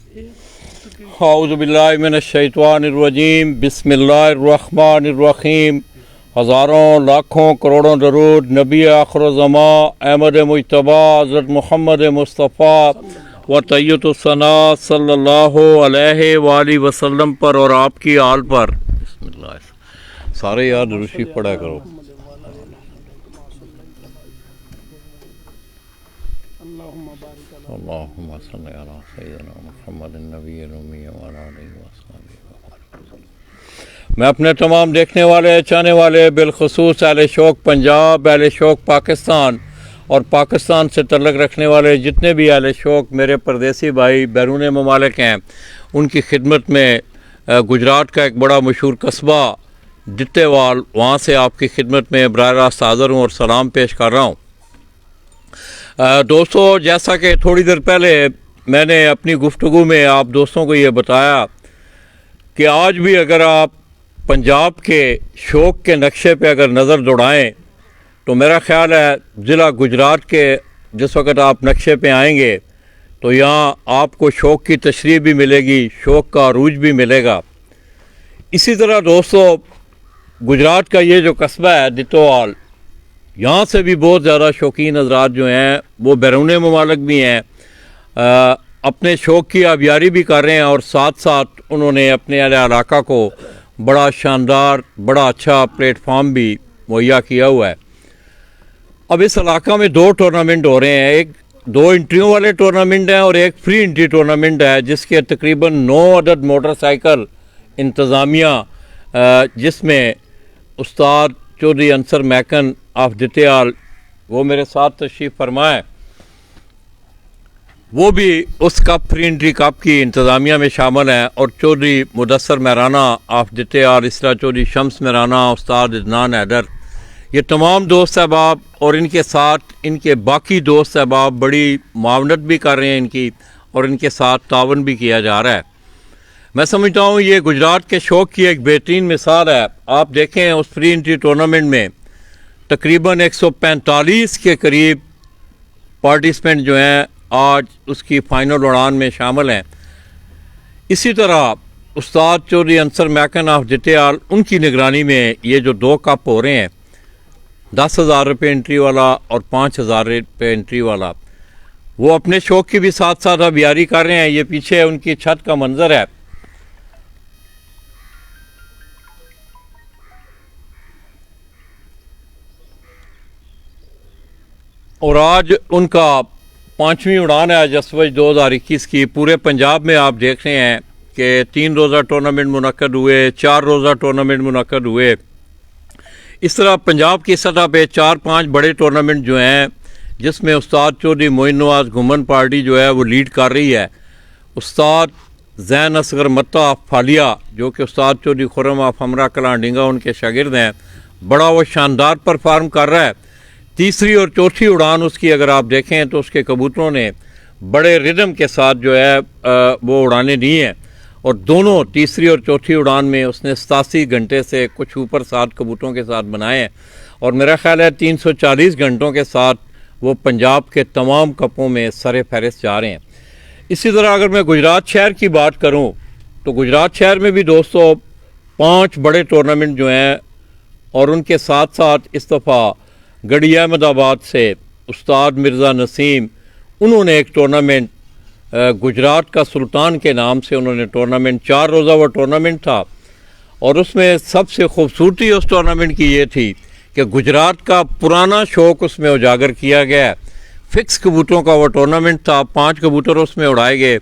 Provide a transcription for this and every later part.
औज़ुबिल्लाहिमिनश्शैतानिर्रजीम बिस्मिल्लाहिर्रहमानिर्रहीम। हज़ारों लाखों करोड़ों दरूद नबी आखिर-ओ-ज़मा अहमद मुज्तबा हज़रत मोहम्मद मुस्तफ़ा व तय्यतुस्सना सल्लल्लाहु अलैहि वालैहि वसल्लम पर और आपकी आल पर। बिस्मिल्लाह। सारे यार दुरूद शरीफ पढ़ा करो। अल्लाहुम्मा सल्लि अला सय्यिदिना मुहम्मदिन नबिय्यिल उम्मी व अला आलिहि व अस्हाबिहि व बारिक। मैं अपने तमाम देखने वाले, चाहने वाले, बिलखुसूस अहले शौक़ पंजाब, अहले शौक़ पाकिस्तान और पाकिस्तान से तल्लुक़ रखने वाले जितने भी अहले शौक़ मेरे परदेसी भाई बैरून ममालिक हैं, उनकी खिदमत में गुजरात का एक बड़ा मशहूर कस्बा दित्तेवाल, वहाँ से आपकी खिदमत में बराह रास्त हाज़िर हूँ और सलाम पेश कर रहा हूँ। दोस्तों, जैसा कि थोड़ी देर पहले मैंने अपनी गुफ्तगू में आप दोस्तों को ये बताया कि आज भी अगर आप पंजाब के शौक़ के नक्शे पे अगर नज़र दौड़ाएं तो मेरा ख़्याल है ज़िला गुजरात के जिस वक़्त आप नक्शे पे आएंगे तो यहाँ आपको शौक़ की तशरीह भी मिलेगी, शौक़ का अरूज भी मिलेगा। इसी तरह दोस्तों, गुजरात का ये जो कस्बा है दित्तेवाल, यहाँ से भी बहुत ज़्यादा शौकीन हज़रात जो हैं वो बैरून ममालिक भी हैं, अपने शौक़ की आबियारी भी कर रहे हैं और साथ साथ उन्होंने अपने इलाका को बड़ा शानदार, बड़ा अच्छा प्लेटफॉर्म भी मुहैया किया हुआ है। अब इस इलाका में दो टूर्नामेंट हो रहे हैं, एक 2 एंट्रियों वाले टूर्नामेंट हैं और एक फ्री एंट्री टूर्नामेंट है जिसके तकरीबन 9 अदद मोटरसाइकिल इंतज़ामिया, जिसमें उस्ताद चौधरी अंसर मैकन ऑफ दित्तेवाल वो मेरे साथ तशरीफ़ फरमाए, वो भी उस कप फ्री एंट्री कप की इंतज़ामिया में शामिल हैं और चौधरी मुदस्सर महराना ऑफ दित्तेवाल, इसरा चौधरी शम्स महराना, उस्ताद इदनान हैदर, ये तमाम दोस्त अहबाब और इनके साथ इनके बाकी दोस्त अहबाब बड़ी मावनत भी कर रहे हैं इनकी और इनके साथ तावन भी किया जा रहा है। मैं समझता हूँ ये गुजरात के शौक़ की एक बेहतरीन मिसाल है। आप देखें उस फ्री एंट्री टूर्नामेंट में तकरीबन 145 के करीब पार्टिसिपेंट जो हैं आज उसकी फ़ाइनल उड़ान में शामिल हैं। इसी तरह उस्ताद चौधरी अंसर मैकन ऑफ दित्तेवाल, उनकी निगरानी में ये जो 2 कप हो रहे हैं, 10,000 रुपये एंट्री वाला और 5,000 रुपये एंट्री वाला, वो अपने शौक़ की भी साथ साथ अबियारी कर रहे हैं। ये पीछे उनकी छत का मंजर है। और आज उनका 5वीं उड़ान है जसवज 2021 की। पूरे पंजाब में आप देख रहे हैं कि 3 रोज़ा टूर्नामेंट मुनक्कद हुए, 4 रोज़ा टूर्नामेंट मुनक्कद हुए। इस तरह पंजाब की सतह पे 4-5 बड़े टूर्नामेंट जो हैं जिसमें उस्ताद चौधरी मोइन नवाज़ घुमन पार्टी जो है वो लीड कर रही है। उस्ताद ज़ैन असगर मत्ता फालिया जो कि उस्ताद चौधरी खुर्रम ऑफ हमरा कलांडिंगा उनके शागिर्द हैं, बड़ा वो शानदार परफॉर्म कर रहा है। तीसरी और चौथी उड़ान उसकी अगर आप देखें तो उसके कबूतरों ने बड़े रिदम के साथ जो है वो उड़ानें दी हैं और दोनों तीसरी और चौथी उड़ान में उसने 87 घंटे से कुछ ऊपर 7 कबूतरों के साथ बनाए हैं और मेरा ख्याल है 340 घंटों के साथ वो पंजाब के तमाम कपों में सरे फहरिस्त जा रहे हैं। इसी तरह अगर मैं गुजरात शहर की बात करूं तो गुजरात शहर में भी दोस्तों 5 बड़े टूर्नामेंट जो हैं और उनके साथ साथ इस दफ़ा गढ़ी अहमदाबाद से उस्ताद मिर्ज़ा नसीम, उन्होंने एक टूर्नामेंट गुजरात का सुल्तान के नाम से उन्होंने टूर्नामेंट 4 रोज़ा वो टूर्नामेंट था और उसमें सबसे खूबसूरती उस टूर्नामेंट की ये थी कि गुजरात का पुराना शौक़ उसमें उजागर किया गया। फ़िक्स कबूतरों का वो टूर्नामेंट था, 5 कबूतर उसमें उड़ाए गए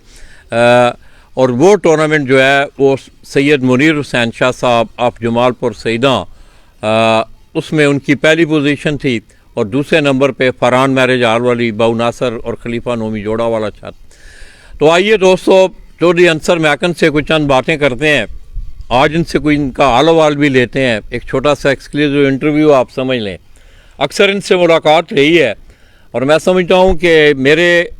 और वो टूर्नामेंट जो है वो सैयद मुनीर हुसैन शाह साहब ऑफ जमालपुर सईदा, उसमें उनकी पहली पोजीशन थी और दूसरे नंबर पे फरहान मैरिज हॉल वाली बाऊ नासर और खलीफा नोमी जोड़ा वाला छत। तो आइए दोस्तों, चौधरी अंसर मैकन से कुछ चंद बातें करते हैं, आज इनसे कोई इनका हाल अहवाल भी लेते हैं, एक छोटा सा एक्सक्लूसिव इंटरव्यू आप समझ लें। अक्सर इनसे मुलाकात रही है और मैं समझता हूँ कि मेरे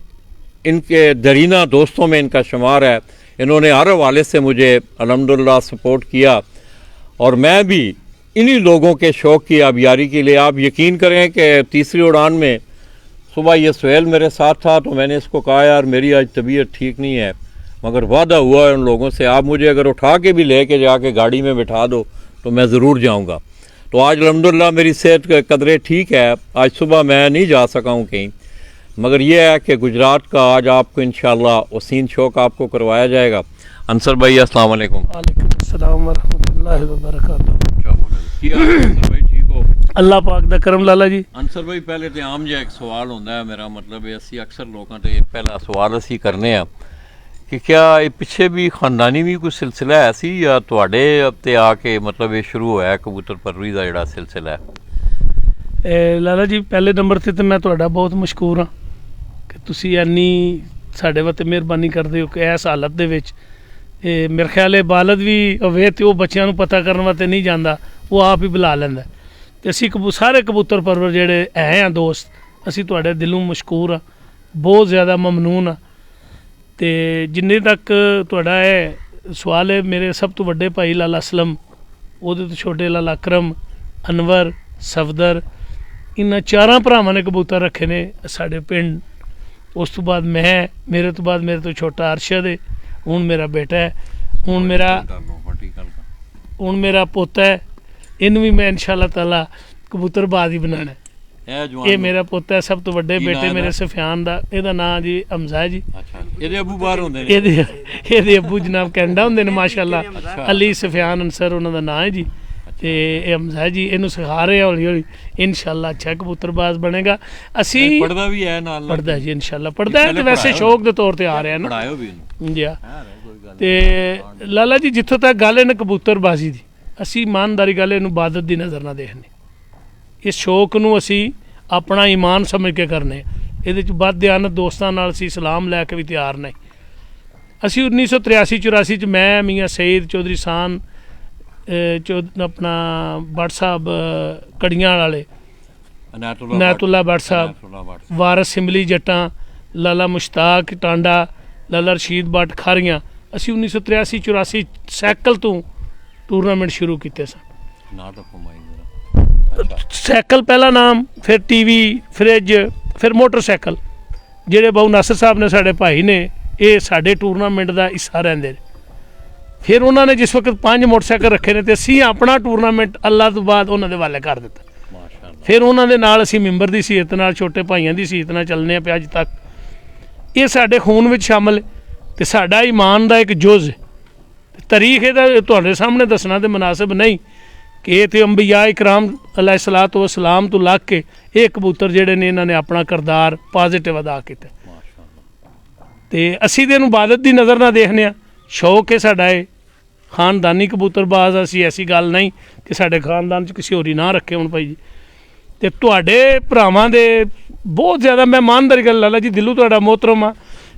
इनके दरीना दोस्तों में इनका शुमार है। इन्होंने हर हवाले से मुझे अल्हम्दुलिल्लाह सपोर्ट किया और मैं भी इन्हीं लोगों के शौक़ की आबियारी के लिए, आप यकीन करें कि तीसरी उड़ान में सुबह ये सुहेल मेरे साथ था तो मैंने इसको कहा यार मेरी आज तबीयत ठीक नहीं है, मगर वादा हुआ है उन लोगों से, आप मुझे अगर उठा के भी लेके जाके गाड़ी में बिठा दो तो मैं ज़रूर जाऊँगा। तो आज अल्हम्दुलिल्लाह मेरी सेहत के कदरे ठीक है। आज सुबह मैं नहीं जा सका हूँ कहीं, मगर यह है कि गुजरात का आज आपको इंशाअल्लाह वसीन शो का आपको करवाया जाएगा। अंसर भाई अस्सलाम वालेकुम। वालेकुम अस्सलाम व रहमतुल्लाहि व बरकातहू। क्या हाल है अंसर भाई, ठीक हो? अल्लाह पाक दा करम लाला जी। अंसर भाई पहले तो आम जिहा एक सवाल होंदा है मेरा, मतलब असी अक्सर लोगों तो पहला सवाल असी करने हैं कि क्या ये पिछे भी खानदानी भी कोई सिलसिला है सी या तुहाडे ते आके मतलब ये शुरू होया कबूतर परवरी का जिहड़ा सिलसिला है? लाला जी पहले नंबर ते मैं तुहाडा बहुत मशकूर हाँ कि तुसी इन्नी साडे वास्ते मेहरबानी करदे हो कि इस हालत दे विच मेरे ख्याल है बालद भी होवे ते ओह बच्चियां नूं पता करन वास्ते नहीं जांदा, वो आप ही बुला लैंदा। ते असी सारे कबूतर परवर जिहड़े है आ दोस्त, असी तुहाडे दिलों मशकूर हाँ, बहुत ज़्यादा ममनून हाँ। ते जिन्ने तक तुहाडा है सवाल है, मेरे सब तो वड्डे भाई लाला असलम, ओहदे तो छोटे लाला अकरम, अनवर, सफदर, इन्हां चारां भरावां ने कबूतर रखे ने साडे पिंड। उस तो बाद मैं, मेरे तो बाद मेरे तो छोटा अरशद है, हुण मेरा बेटा है, हुण मेरा पोता है, इनू भी मैं इंशाअल्लाह ताला कबूतरबाज ही बनाना है। ये मेरा पोता है, सब तो वड्डे बेटे मेरे सफियान दा, एदा नाम जी हमजा है जी। ਇਹਦੇ ਅਬੂ ਬਾਹਰ ਹੁੰਦੇ ਨੇ? ਇਹਦੇ ਅੱਬੂ ਜਨਾਬ ਕੈਨੇਡਾ ਹੁੰਦੇ ਨੇ ਮਾਸ਼ਾਅੱਲਾ, ਅਲੀ ਸਫਿਆਨ ਅੰਸਰ ਉਹਨਾਂ ਦਾ ਨਾਂ ਹੈ ਜੀ। ਤੇ ਇਹ ਹਮਜ਼ਾ ਹੈ ਜੀ, ਇਹਨੂੰ ਸਿਖਾ ਰਹੇ ਹੌਲੀ ਹੌਲੀ, ਇਨਸ਼ਾਅੱਲਾ ਅੱਛਾ ਕਬੂਤਰਬਾਜ਼ ਬਣੇਗਾ। ਅਸੀਂ ਪੜਦਾ ਵੀ ਹੈ ਨਾਲ? ਪੜਦਾ ਜੀ ਇਨਸ਼ਾਅੱਲਾ, ਪੜਦਾ ਹੈ ਤੇ ਵੈਸੇ ਸ਼ੌਕ ਦੇ ਤੌਰ ਤੇ ਆ ਰਿਹਾ ਨਾ। ਪੜਾਇਓ ਵੀ ਇਹਨੂੰ ਜੀ। ਤੇ ਲਾਲਾ ਜੀ ਜਿੱਥੋਂ ਤੱਕ ਗੱਲ ਹੈ ਨਾ ਕਬੂਤਰਬਾਜ਼ੀ ਦੀ, ਅਸੀਂ ਇਮਾਨਦਾਰੀ ਗੱਲ ਇਹਨੂੰ ਇਬਾਦਤ ਦੀ ਨਜ਼ਰ ਨਾਲ ਦੇਖਦੇ। ਇਸ ਸ਼ੌਕ ਨੂੰ ਅਸੀਂ ਆਪਣਾ ਈਮਾਨ ਸਮਝ ਕੇ ਕਰਨੇ। ਇਹਦੇ 'ਚ ਵੱਧ ਦਿਆਨਤ ਦੋਸਤਾਂ ਨਾਲ ਅਸੀਂ ਸਲਾਮ ਲੈ ਕੇ ਵੀ ਤਿਆਰ ਨਹੀਂ। ਅਸੀਂ 1983-84 'ਚ ਮੈਂ ਮੀਆਂ ਸਈਦ ਚੌਧਰੀ ਸਾਨ ਆਪਣਾ ਭੱਟ ਸਾਹਿਬ ਕੜੀਆਂ ਵਾਲੇ, ਨੈਤੁੱਲਾ ਭੱਟ ਸਾਹਿਬ, ਵਾਰਿਸ ਸਿੰਬਲੀ ਜੱਟਾਂ, ਲਾਲਾ ਮੁਸ਼ਤਾਕ ਟਾਂਡਾ, ਲਾਲਾ ਰਸ਼ੀਦ ਭੱਟ ਖਾਰੀਆਂ, ਅਸੀਂ 1983-84 ਸਾਈਕਲ ਤੋਂ ਟੂਰਨਾਮੈਂਟ ਸ਼ੁਰੂ ਕੀਤੇ ਸਨ। ਸਾਈਕਲ ਪਹਿਲਾ ਨਾਮ, ਫਿਰ ਟੀਵੀ, ਫਰਿੱਜ, ਫਿਰ ਮੋਟਰਸਾਈਕਲ। ਜਿਹੜੇ ਬਾਊ ਨਾਸਰ ਸਾਹਿਬ ਨੇ ਸਾਡੇ ਭਾਈ ਨੇ, ਇਹ ਸਾਡੇ ਟੂਰਨਾਮੈਂਟ ਦਾ ਹਿੱਸਾ ਰਹਿੰਦੇ ਨੇ। ਫਿਰ ਉਹਨਾਂ ਨੇ ਜਿਸ ਵਕਤ 5 ਮੋਟਰਸਾਈਕਲ ਰੱਖੇ ਨੇ, ਤੇ ਅਸੀਂ ਆਪਣਾ ਟੂਰਨਾਮੈਂਟ ਅੱਲਾ ਤੋਂ ਬਾਅਦ ਉਹਨਾਂ ਦੇ ਹਵਾਲੇ ਕਰ ਦਿੱਤਾ। ਫਿਰ ਉਹਨਾਂ ਦੇ ਨਾਲ ਅਸੀਂ ਮੈਂਬਰ ਦੀ ਸੀਅਤ ਨਾਲ, ਛੋਟੇ ਭਾਈਆਂ ਦੀ ਸੀਅਤ ਨਾਲ ਚੱਲਨੇ ਆ ਪਿਆ ਅੱਜ ਤੱਕ। ਇਹ ਸਾਡੇ ਖੂਨ ਵਿੱਚ ਸ਼ਾਮਲ ਹੈ ਤੇ ਸਾਡਾ ਈਮਾਨ ਦਾ ਇੱਕ ਜੁਜ਼ ਹੈ। ਤਾਰੀਖ ਇਹਦਾ ਤੁਹਾਡੇ ਸਾਹਮਣੇ ਦੱਸਣਾ ਤੇ ਮੁਨਾਸਿਬ ਨਹੀਂ ਕਿ ਇਹ ਤੇ ਅੰਬੀਆ ਇਕਰਾਮ अलैहिस्सलातु वस्सलाम ਤੋਂ ਲੱਗ ਕੇ ਇਹ ਕਬੂਤਰ ਜਿਹੜੇ ਨੇ ਇਹਨਾਂ ਨੇ ਆਪਣਾ ਕਿਰਦਾਰ ਪੋਜ਼ਿਟਿਵ ਅਦਾ ਕੀਤਾ। ਤੇ ਅਸੀਂ ਤੇ ਇਹਨੂੰ ਇਬਾਦਤ ਦੀ ਨਜ਼ਰ ਨਾਲ ਦੇਖਦੇ ਹਾਂ, ਸ਼ੌਕ ਹੈ ਸਾਡਾ। ਇਹ ਖਾਨਦਾਨੀ ਕਬੂਤਰਬਾਜ਼ ਅਸੀਂ, ਐਸੀ ਗੱਲ ਨਹੀਂ ਕਿ ਸਾਡੇ ਖਾਨਦਾਨ 'ਚ ਕਿਸੇ ਹੋਰੀ ਨਾ ਰੱਖੇ ਹੁਣ ਭਾਈ ਜੀ। ਤੇ ਤੁਹਾਡੇ ਭਰਾਵਾਂ ਦੇ ਬਹੁਤ ਜ਼ਿਆਦਾ ਮੈਂ ਇਮਾਨਦਾਰੀ ਗੱਲ ਲਾਲਾ ਜੀ ਦਿਲੋਂ ਤੁਹਾਡਾ ਮੋਹਤਰਮ ਆ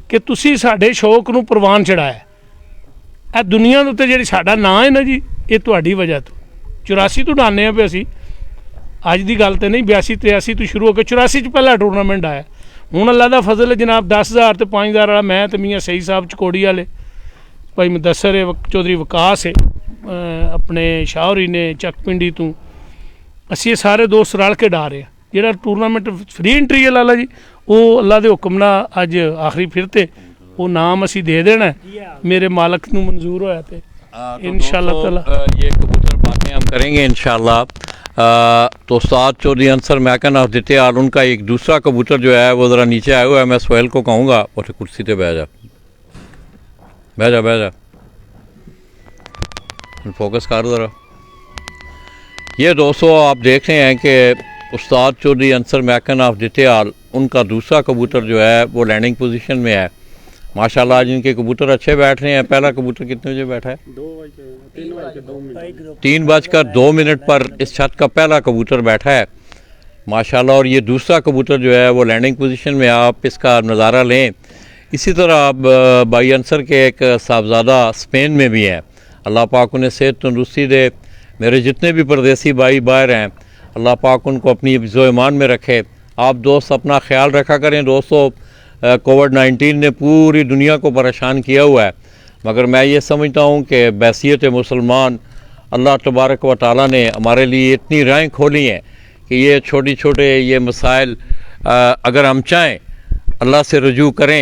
ਕਿ ਤੁਸੀਂ ਸਾਡੇ ਸ਼ੌਕ ਨੂੰ ਪ੍ਰਵਾਨ ਚੜਾਇਆ। ਇਹ ਦੁਨੀਆ ਦੇ ਉੱਤੇ ਜਿਹੜੀ ਸਾਡਾ ਨਾਂ ਹੈ ਨਾ ਜੀ, ਇਹ ਤੁਹਾਡੀ ਵਜ੍ਹਾ ਤੋਂ। 84 ਤੋਂ ਡਾਨੇ ਆ ਪਏ ਅਸੀਂ, ਅੱਜ ਦੀ ਗੱਲ ਤੇ ਨਹੀਂ, 82-83 ਤੋਂ ਸ਼ੁਰੂ ਹੋ ਕੇ 84 'ਚ ਪਹਿਲਾ ਟੂਰਨਾਮੈਂਟ ਆਇਆ। ਹੁਣ ਅੱਲਾ ਦਾ ਫਜ਼ਲ ਹੈ ਜਨਾਬ, 10,000 ਤੇ 5,000 ਵਾਲਾ ਮੈਂ ਤੇ ਮੀਆਂ ਸਈ ਸਾਹਿਬ ਚਕੋੜੀ ਵਾਲੇ, ਭਾਈ ਮੁਦੱਸਰ ਹੈ, ਚੌਧਰੀ ਵਿਕਾਸ ਹੈ, ਆਪਣੇ ਸ਼ਾਹਰੀ ਨੇ ਚੱਕ ਪਿੰਡੀ ਤੋਂ, ਅਸੀਂ ਇਹ ਸਾਰੇ ਦੋਸਤ ਰਲ ਕੇ ਡਾ ਰਹੇ ਹਾਂ। ਜਿਹੜਾ ਟੂਰਨਾਮੈਂਟ ਫ੍ਰੀ ਐਂਟਰੀ ਹੈ ਲਾਲਾ ਜੀ, ਉਹ ਅੱਲਾ ਦੇ ਹੁਕਮ ਨਾਲ ਅੱਜ ਆਖਰੀ ਫਿਰ ਤੇ ਉਹ नाम असी दे देना है, मेरे मालक नू मंजूर होया थे इंशाअल्लाह ताला। ये कबूतर बातें हम करेंगे इंशाअल्लाह। तो उस्ताद चौधरी अंसर मैकन ऑफ दित्याल, उनका एक दूसरा कबूतर जो है वो ज़रा नीचे आया हुआ है। मैं सोहेल को कहूँगा और कुर्सी पे बैठ जा, बैठ जा, बैठ जा, फोकस कर ज़रा। ये दोस्तों आप देख रहे हैं कि उस्ताद चौधरी अंसर मैकन ऑफ दित्याल, उनका दूसरा कबूतर जो है वो लैंडिंग पोजीशन में है माशाल्लाह। आज इनके कबूतर अच्छे बैठ रहे हैं। पहला कबूतर कितने बजे बैठा है? 3:02 पर इस छत का पहला कबूतर बैठा है माशाल्लाह। और ये दूसरा कबूतर जो है वो लैंडिंग पोजीशन में, आप इसका नज़ारा लें। इसी तरह अब भाई अंसर के एक साहबजादा स्पेन में भी हैं, अल्लाह पाक उन्हें सेहत तंदुरुस्ती दे। मेरे जितने भी परदेसी भाई बाहर हैं, अल्लाह पाक उनको अपनी हिफ्ज़-ओ-ईमान में रखे। आप दोस्त अपना ख्याल रखा करें दोस्तों। कोविड-19 ने पूरी दुनिया को परेशान किया हुआ है, मगर मैं ये समझता हूँ कि बैसियत मुसलमान अल्लाह तबारक व तआला ने हमारे लिए इतनी राहें खोली हैं कि ये छोटे छोटे ये मसाइल अगर हम चाहें अल्लाह से रुजू करें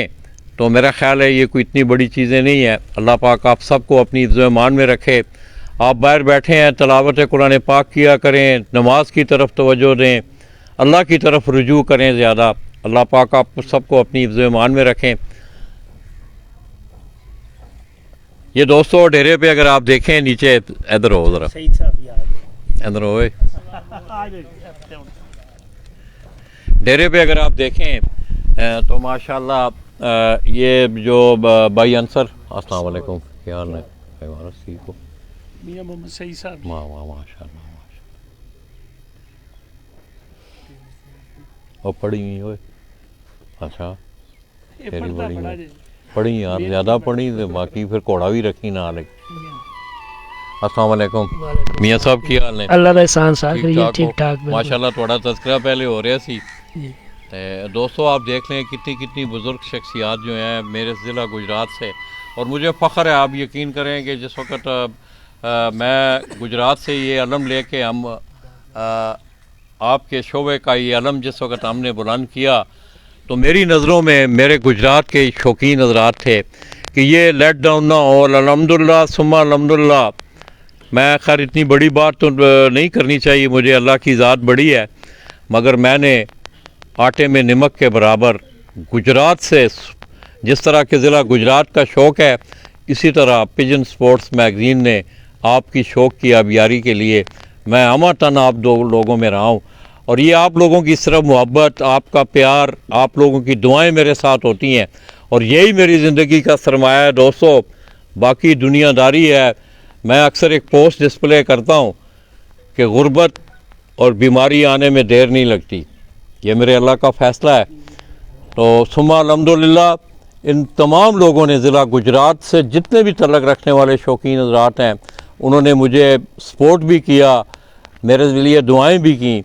तो मेरा ख़्याल है ये कोई इतनी बड़ी चीज़ें नहीं है। अल्लाह पाक आप सबको अपनी इज़्ज़ो-ए-मान में रखे। आप बाहर बैठे हैं, तिलावत कुरान पाक किया करें, नमाज की तरफ तवज्जो दें, अल्लाह की तरफ रुजू करें ज़्यादा। अल्लाह पाक आप सबको अपनी इज़्ज़ो-ए-मान में रखें। ये दोस्तों डेरे पे अगर आप देखें नीचे, इधर हो ज़रा, इधर हो, डेरे पे अगर आप देखें तो माशाल्लाह ये जो भाई अंसर, अस्सलाम वालेकुम, क्या हाल है? ठीक हो? मियां मोहम्मद सईद साहब माशाल्लाह और पढ़ी हुई हो? अच्छा ये तेरी पढ़ता बड़ी बड़ा है। जी। पढ़ी यार, ज़्यादा पढ़ी तो बाकी फिर घोड़ा भी रखी ना ले। अस्सलाम वालेकुम मियां साहब, की हाल है? अल्लाह दा एहसान साथ करिए, ठीक ठीक ठाक हो? माशाल्लाह थोड़ा तज़किरा पहले हो रहा सी। जी। दोस्तों आप देख लें कितनी कितनी बुज़ुर्ग शख्सियात जो हैं मेरे ज़िला गुजरात से, और मुझे फ़ख्र है, आप यकीन करें कि जिस वक्त मैं गुजरात से ये अलम लेके हम आपके शोबे का ये अलम जिस वक्त हमने बुलंद किया, तो मेरी नज़रों में मेरे गुजरात के शौकीन हज़रात थे कि ये लेट डाउन ना हो। अल्हम्दुलिल्लाह सुम्मा अल्हम्दुलिल्लाह। मैं खैर इतनी बड़ी बात तो नहीं करनी चाहिए, मुझे अल्लाह की ज़ात बड़ी है, मगर मैंने आटे में नमक के बराबर गुजरात से, जिस तरह के ज़िला गुजरात का शौक़ है, इसी तरह पिजन स्पोर्ट्स मैगज़ीन ने आपकी शौक़ की आबियारी के लिए मैं अमातन आप दो लोगों में रहा हूँ। और ये आप लोगों की सिर्फ मोहब्बत, आपका प्यार, आप लोगों की दुआएं मेरे साथ होती हैं, और यही मेरी ज़िंदगी का सरमाया है दोस्तों। बाकी दुनियादारी है। मैं अक्सर एक पोस्ट डिस्प्ले करता हूँ कि गुर्बत और बीमारी आने में देर नहीं लगती, ये मेरे अल्लाह का फ़ैसला है। तो सुम्मा अल्हम्दुलिल्लाह इन तमाम लोगों ने, ज़िला गुजरात से जितने भी तल्लक रखने वाले शौकीन हज़रात हैं, उन्होंने मुझे सपोर्ट भी किया, मेरे लिए दुआएं भी की।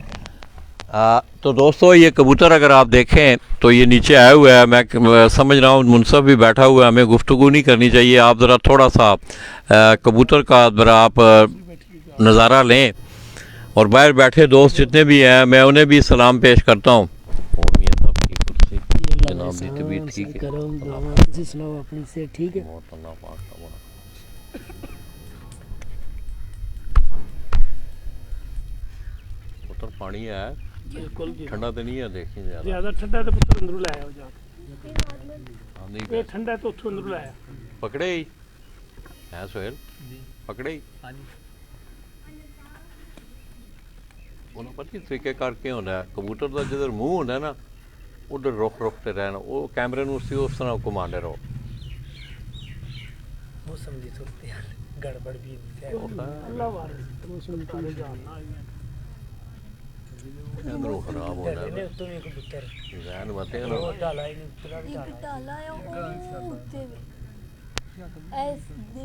तो दोस्तों ये कबूतर अगर आप देखें तो ये नीचे आया हुआ है, मैं समझ रहा हूँ मुनसब भी बैठा हुआ है, हमें गुफ्तगू नहीं करनी चाहिए। आप ज़रा थोड़ा सा कबूतर का ज़रा आप नज़ारा लें, और बाहर बैठे दोस्त जितने भी हैं मैं उन्हें भी सलाम पेश करता हूँ। और मियां साहब की कुर्सी, जनाब की तबीयत ठीक है? तुसी सुनाओ अपनी से ठीक है? बहुत अल्लाह पाक का बड़ा। पुत्र पानी है, बिल्कुल जी। ठंडा तो नहीं है, देखिए ज़्यादा। ज़्यादा ठंडा तो पुत्र अंदरों लाया हो जा। हाँ, नहीं ये ठंडा तो उठो अंदरों लाया। पकड़े ही है सोहेल, पकड़े ही उन्होंने पता नहीं तरीके करके होना है। कबूतर का जिधर मुँह होता है ना, उधर रुख रुखते रहना, वो कैमरे में उस तरह घुमाते रहो। मौसम दी सूरत हाल गड़बड़ भी अल्लाह वाले मौसम तारे जानना है। इधरों खराब हो रहा है, तुम एक कबूतर जहन मत है ना। वो डाला ही नहीं पूरा भी डाला डाला है ਉਹ ਉੱਤੇ ਐਸ ਦੇ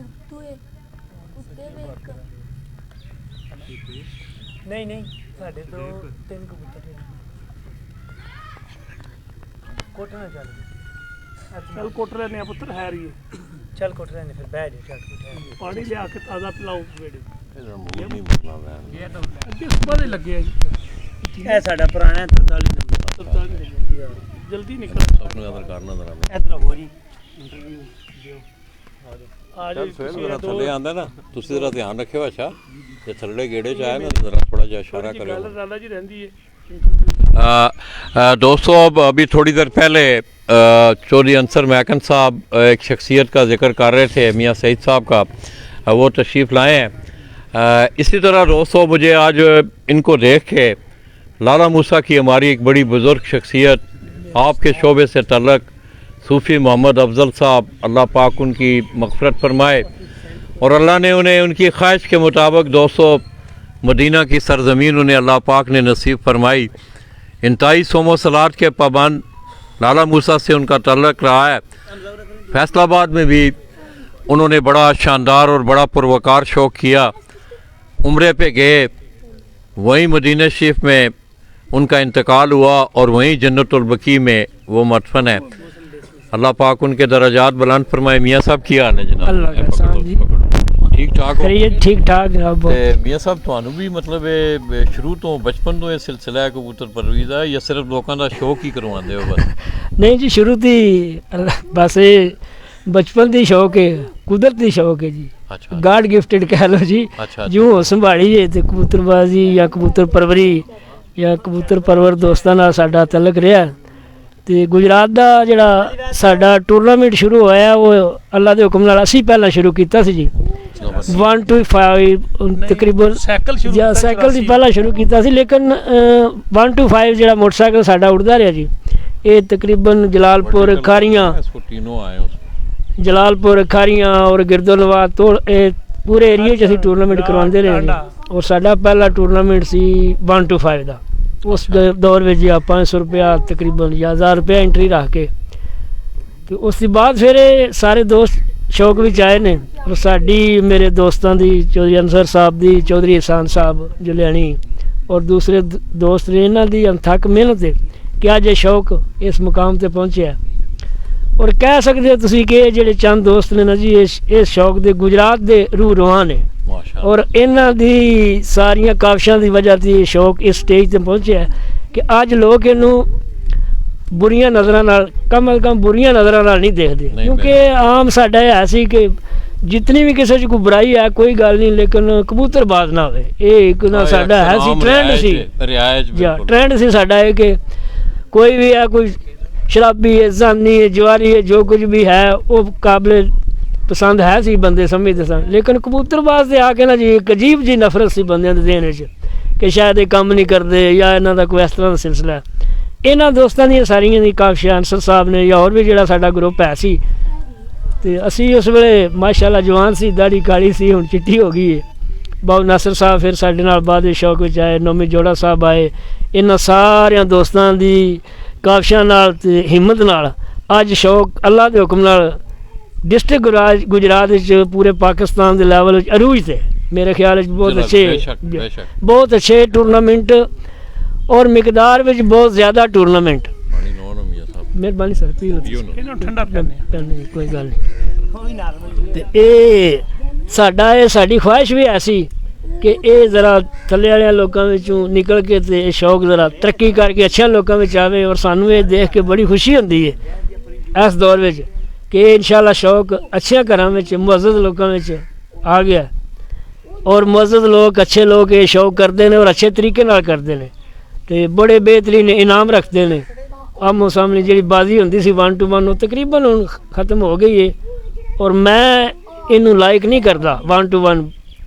ਉੱਤੇ ਵੇਖ नहीं नहीं साढ़े तो तीन कबूतर हैं कोटना चल चल कोट रहे पुत्र है रही चल कोट रहे फिर बैठ जा चल पानी लिया के ताज़ा पिलाओ बेटे। इधर मुँह नहीं मरना बहन। अगे सुबह दे लगे ए साडा पुराना 43 नंबर जल्दी निकल। अपने अंदर करना जरा इधर हो जी इंटरव्यू दियो आ चल जाओ सोहेल ਤੁਸੀਂ जरा ਦੋ थल्ले आंदा ना, तुसी जरा ध्यान रखियो। अच्छा ये थल्ले गेड़े च आए ना, जरा थोड़ा जा इशारा जी करो। गल राधा जी रहंदी है। दोस्तों अब अभी थोड़ी देर पहले चौधरी अंसर महकन साहब एक शख्सियत का जिक्र कर रहे थे, मियां सईद साहब का, वो तशरीफ़ लाए हैं। इसी तरह दोस्तों मुझे आज इनको देख के लाला मूसा की हमारी एक बड़ी बुज़ुर्ग शख्सियत, आपके शोबे से तल्लक सूफ़ी मोहम्मद अफजल साहब, अल्लाह पाक उनकी मग़फ़िरत फरमाए, और अल्लाह ने उन्हें उनकी ख्वाहिश के मुताबिक दोस्तों मदीना की सरज़मीन उन्हें अल्लाह पाक ने नसीब फरमाई। इंतहाई सोमो सलात के पाबंद लाला मूसा से उनका तल्लक रहा है। फैसलाबाद में भी उन्होंने बड़ा शानदार और बड़ा पुरवकार शौक़ किया, उम्रे पे गए, वहीं मदीना शरीफ में उनका इंतकाल हुआ, और वहीं जन्नतुल बकी में वो मदफन है। अल्लाह पाक उनके दर्जात बुलंद फरमाए। मियाँ साहब की हाल है जनाब? अल्लाह का एहसान जी। ਠੀਕ ਠਾਕ ਹੋ ਖਰੀਏ ਠੀਕ ਠਾਕ ਜਨਾਬ ਬਹੁਤ। ਤੇ ਮੀਆਂ ਸਾਹਿਬ ਤੁਹਾਨੂੰ ਵੀ ਮਤਲਬ ਇਹ ਸ਼ੁਰੂ ਤੋਂ ਬਚਪਨ ਤੋਂ ਇਹ ਸਿਲਸਿਲਾ ਹੈ ਕਬੂਤਰ ਪਰਵਰੀ ਦਾ ਜਾਂ ਸਿਰਫ ਲੋਕਾਂ ਦਾ ਸ਼ੌਕ ਹੀ ਕਰਵਾਉਂਦੇ ਹੋ ਬਸ? ਨਹੀਂ ਜੀ ਸ਼ੁਰੂ ਤੋਂ ਹੀ ਬਸ ਇਹ ਬਚਪਨ ਦੀ ਸ਼ੌਕ ਹੈ, ਕੁਦਰਤੀ ਸ਼ੌਕ ਹੈ ਜੀ, ਅੱਛਾ ਗਾਡ ਗਿਫਟਡ ਕਹਿ ਲਓ ਜੀ। ਅੱਛਾ ਜਿਉਂ ਸੰਭਾਲੀ ਹੈ ਤੇ ਕਬੂਤਰਬਾਜ਼ੀ ਜਾਂ ਕਬੂਤਰ ਪਰਵਰੀ ਜਾਂ ਕਬੂਤਰ ਪਰਵਰ ਦੋਸਤਾਂ ਨਾਲ ਸਾਡਾ ਤਾਲੁਕ ਰਿਹਾ। ਤੇ ਗੁਜਰਾਤ ਦਾ ਜਿਹੜਾ ਸਾਡਾ ਟੂਰਨਾਮੈਂਟ ਸ਼ੁਰੂ ਹੋਇਆ ਉਹ ਅੱਲਾ ਦੇ ਹੁਕਮ ਨਾਲ ਅਸੀਂ ਪਹਿਲਾਂ ਸ਼ੁਰੂ ਕੀਤਾ ਸੀ ਜੀ 1 to 5 ਤਕਰੀਬਨ ਸਾਈਕਲ ਸ਼ੁਰੂ ਜਾਂ ਕੀਤਾ ਸਾਈਕਲ ਦੀ 84 ਪਹਿਲਾਂ ਸ਼ੁਰੂ ਕੀਤਾ ਸੀ, ਲੇਕਿਨ 1 to 5 ਜਿਹੜਾ ਮੋਟਰਸਾਈਕਲ ਸਾਡਾ ਉੱਡਦਾ ਰਿਹਾ ਜੀ। ਇਹ ਤਕਰੀਬਨ ਜਲਾਲਪੁਰ ਖਾਰੀਆਂ ਸਕੂਟੀਨੋ ਆਏ ਉਸ ਜਲਾਲਪੁਰ ਖਾਰੀਆਂ ਔਰ ਗਿਰਦੋਨਵਾਦ ਤੋਂ ਇਹ ਪੂਰੇ ਏਰੀਏ 'ਚ ਅਸੀਂ ਟੂਰਨਾਮੈਂਟ ਕਰਵਾਉਂਦੇ ਰਹੇ ਜੀ। ਔਰ ਸਾਡਾ ਪਹਿਲਾ ਟੂਰਨਾਮੈਂਟ ਸੀ 1 to 5 ਦਾ। ਉਸ ਦੌਰ ਵਿੱਚ ਜੀ 500 ਰੁਪਇਆ ਤਕਰੀਬਨ ਜਾਂ 1000 ਰੁਪਇਆ ਐਂਟਰੀ ਰੱਖ ਕੇ ਤੇ ਉਸ ਤੋਂ ਬਾਅਦ ਫਿਰ ਇਹ ਸਾਰੇ ਦੋਸਤ ਸ਼ੌਕ ਵਿੱਚ ਆਏ ਨੇ। ਔਰ ਸਾਡੀ ਮੇਰੇ ਦੋਸਤਾਂ ਦੀ ਚੌਧਰੀ ਅਨਸਰ ਸਾਹਿਬ ਦੀ, ਚੌਧਰੀ ਇਹਸਾਨ ਸਾਹਿਬ ਜੁਲਿਆਣੀ ਔਰ ਦੂਸਰੇ ਦੋਸਤ ਨੇ, ਇਹਨਾਂ ਦੀ ਅਣਥੱਕ ਮਿਹਨਤ ਹੈ ਕਿ ਅੱਜ ਇਹ ਸ਼ੌਕ ਇਸ ਮੁਕਾਮ ਤੇ ਪਹੁੰਚਿਆ। ਔਰ ਕਹਿ ਸਕਦੇ ਹੋ ਤੁਸੀਂ ਕਿ ਇਹ ਜਿਹੜੇ ਚੰਦ ਦੋਸਤ ਨੇ ਨਾ ਜੀ ਇਸ ਸ਼ੌਕ ਦੇ ਗੁਜਰਾਤ ਦੇ ਰੂਹ ਰਵਾਂ ਨੇ ਮਾਸ਼ਾਅੱਲਾ। ਔਰ ਇਹਨਾਂ ਦੀ ਸਾਰੀਆਂ ਕਾਵਿਸ਼ਾਂ ਦੀ ਵਜ੍ਹਾ ਤੇ ਇਹ ਸ਼ੌਕ ਇਸ ਸਟੇਜ ਤੇ ਪਹੁੰਚਿਆ ਕਿ ਅੱਜ ਲੋਕ ਇਹਨੂੰ ਬੁਰੀਆਂ ਨਜ਼ਰਾਂ ਨਾਲ ਕਮ ਅਜ਼ ਕਮ ਬੁਰੀਆਂ ਨਜ਼ਰਾਂ ਨਾਲ ਨਹੀਂ ਦੇਖਦੇ, ਨਹੀਂ ਕਿਉਂਕਿ ਆਮ ਸਾਡਾ ਇਹ ਹੈ ਸੀ ਕਿ ਜਿਤਨੀ ਵੀ ਕਿਸੇ 'ਚ ਕੋਈ ਬੁਰਾਈ ਹੈ ਕੋਈ ਗੱਲ ਨਹੀਂ, ਲੇਕਿਨ ਕਬੂਤਰਬਾਜ਼ ਨਾ ਹੋਵੇ। ਇਹ ਇੱਕ ਨਾ ਸਾਡਾ ਹੈ ਸੀ ਟ੍ਰੈਂਡ ਸੀ ਰਿਆਇਤ ਜਾਂ ਟ੍ਰੈਂਡ ਸੀ ਸਾਡਾ ਇਹ ਕਿ ਕੋਈ ਵੀ ਹੈ, ਕੋਈ ਸ਼ਰਾਬੀ ਹੈ, ਜ਼ਾਨੀ ਹੈ, ਜਵਾਰੀ ਹੈ, ਜੋ ਕੁਝ ਵੀ ਹੈ ਉਹ ਕਾਬਲੇ ਪਸੰਦ ਹੈ ਸੀ, ਬੰਦੇ ਸਮਝਦੇ ਸਨ। ਲੇਕਿਨ ਕਬੂਤਰਬਾਜ਼ ਦੇ ਆ ਕੇ ਨਾ ਜੀ ਇੱਕ ਅਜੀਬ ਜੀ ਨਫ਼ਰਤ ਸੀ ਬੰਦਿਆਂ ਦੇ ਦੇਣ ਵਿੱਚ ਕਿ ਸ਼ਾਇਦ ਇਹ ਕੰਮ ਨਹੀਂ ਕਰਦੇ ਜਾਂ ਇਹਨਾਂ ਦਾ ਕੋਈ ਇਸ ਤਰ੍ਹਾਂ ਦਾ ਸਿਲਸਿਲਾ ਹੈ। ਇਹਨਾਂ ਦੋਸਤਾਂ ਦੀਆਂ ਸਾਰੀਆਂ ਦੀ ਕਾਵਿਸ਼ਾਂ ਅਨਸਰ ਸਾਹਿਬ ਨੇ ਜਾਂ ਹੋਰ ਵੀ ਜਿਹੜਾ ਸਾਡਾ ਗਰੁੱਪ ਹੈ ਸੀ, ਤੇ ਅਸੀਂ ਉਸ ਵੇਲੇ ਮਾਸ਼ਾਅੱਲਾ ਜਵਾਨ ਸੀ, ਦਾੜੀ ਕਾਲੀ ਸੀ, ਹੁਣ ਚਿੱਟੀ ਹੋ ਗਈ ਹੈ। ਬਾਬੂ ਨਾਸਰ ਸਾਹਿਬ ਫਿਰ ਸਾਡੇ ਨਾਲ ਬਾਅਦ ਵਿੱਚ ਸ਼ੌਕ ਵਿੱਚ ਆਏ, ਨੌਮੀ ਜੋੜਾ ਸਾਹਿਬ ਆਏ। ਇਹਨਾਂ ਸਾਰਿਆਂ ਦੋਸਤਾਂ ਦੀ ਕਾਵਿਸ਼ਾਂ ਨਾਲ ਤੇ ਹਿੰਮਤ ਨਾਲ ਅੱਜ ਸ਼ੌਕ ਅੱਲਾ ਦੇ ਹੁਕਮ ਨਾਲ ਡਿਸਟ੍ਰਿਕਟ ਗੁਜਰਾਤ ਵਿੱਚ ਪੂਰੇ ਪਾਕਿਸਤਾਨ ਦੇ ਲੈਵਲ ਵਿੱਚ ਅਰੂਜ ਤੇ ਮੇਰੇ ਖਿਆਲ ਵਿੱਚ ਬਹੁਤ ਅੱਛੇ ਟੂਰਨਾਮੈਂਟ ਔਰ ਮਿਕਦਾਰ ਵਿੱਚ ਬਹੁਤ ਜ਼ਿਆਦਾ ਟੂਰਨਾਮੈਂਟ। ਮਿਹਰਬਾਨੀ ਸਰ, ਪੀ ਲਓ ਇਹਨੂੰ ਠੰਡਾ ਪਿਆਨੇ ਕੋਈ ਗੱਲ ਨਹੀਂ। ਤੇ ਇਹ ਸਾਡੀ ਖੁਆਇਸ਼ ਵੀ ਐਸੀ ਕਿ ਇਹ ਜ਼ਰਾ ਥੱਲੇ ਵਾਲਿਆਂ ਲੋਕਾਂ ਵਿੱਚੋਂ ਨਿਕਲ ਕੇ ਤੇ ਇਹ ਸ਼ੌਕ ਜ਼ਰਾ ਤਰੱਕੀ ਕਰਕੇ ਅੱਛਿਆਂ ਲੋਕਾਂ ਵਿੱਚ ਆਵੇ। ਔਰ ਸਾਨੂੰ ਇਹ ਦੇਖ ਕੇ ਬੜੀ ਖੁਸ਼ੀ ਹੁੰਦੀ ਹੈ ਇਸ ਦੌਰ ਵਿੱਚ ਕਿ ਇਨਸ਼ਾਅੱਲਾ ਸ਼ੌਕ ਅੱਛਿਆਂ ਘਰਾਂ ਵਿੱਚ ਮੁਅੱਜ਼ਜ਼ ਲੋਕਾਂ ਵਿੱਚ ਆ ਗਿਆ। ਔਰ ਮੁਅੱਜ਼ਜ਼ ਲੋਕ ਅੱਛੇ ਲੋਕ ਇਹ ਸ਼ੌਕ ਕਰਦੇ ਨੇ ਔਰ ਅੱਛੇ ਤਰੀਕੇ ਨਾਲ ਕਰਦੇ ਨੇ ਤੇ ਬੜੇ ਬਿਹਤਰੀਨ ਇਨਾਮ ਰੱਖਦੇ ਨੇ। ਆਮੋ ਸਾਹਮਣੇ ਜਿਹੜੀ ਬਾਜ਼ੀ ਹੁੰਦੀ ਸੀ 1 to 1 ਉਹ ਤਕਰੀਬਨ ਹੁਣ ਖਤਮ ਹੋ ਗਈ ਹੈ। ਔਰ ਮੈਂ ਇਹਨੂੰ ਲਾਈਕ ਨਹੀਂ ਕਰਦਾ 1 to 1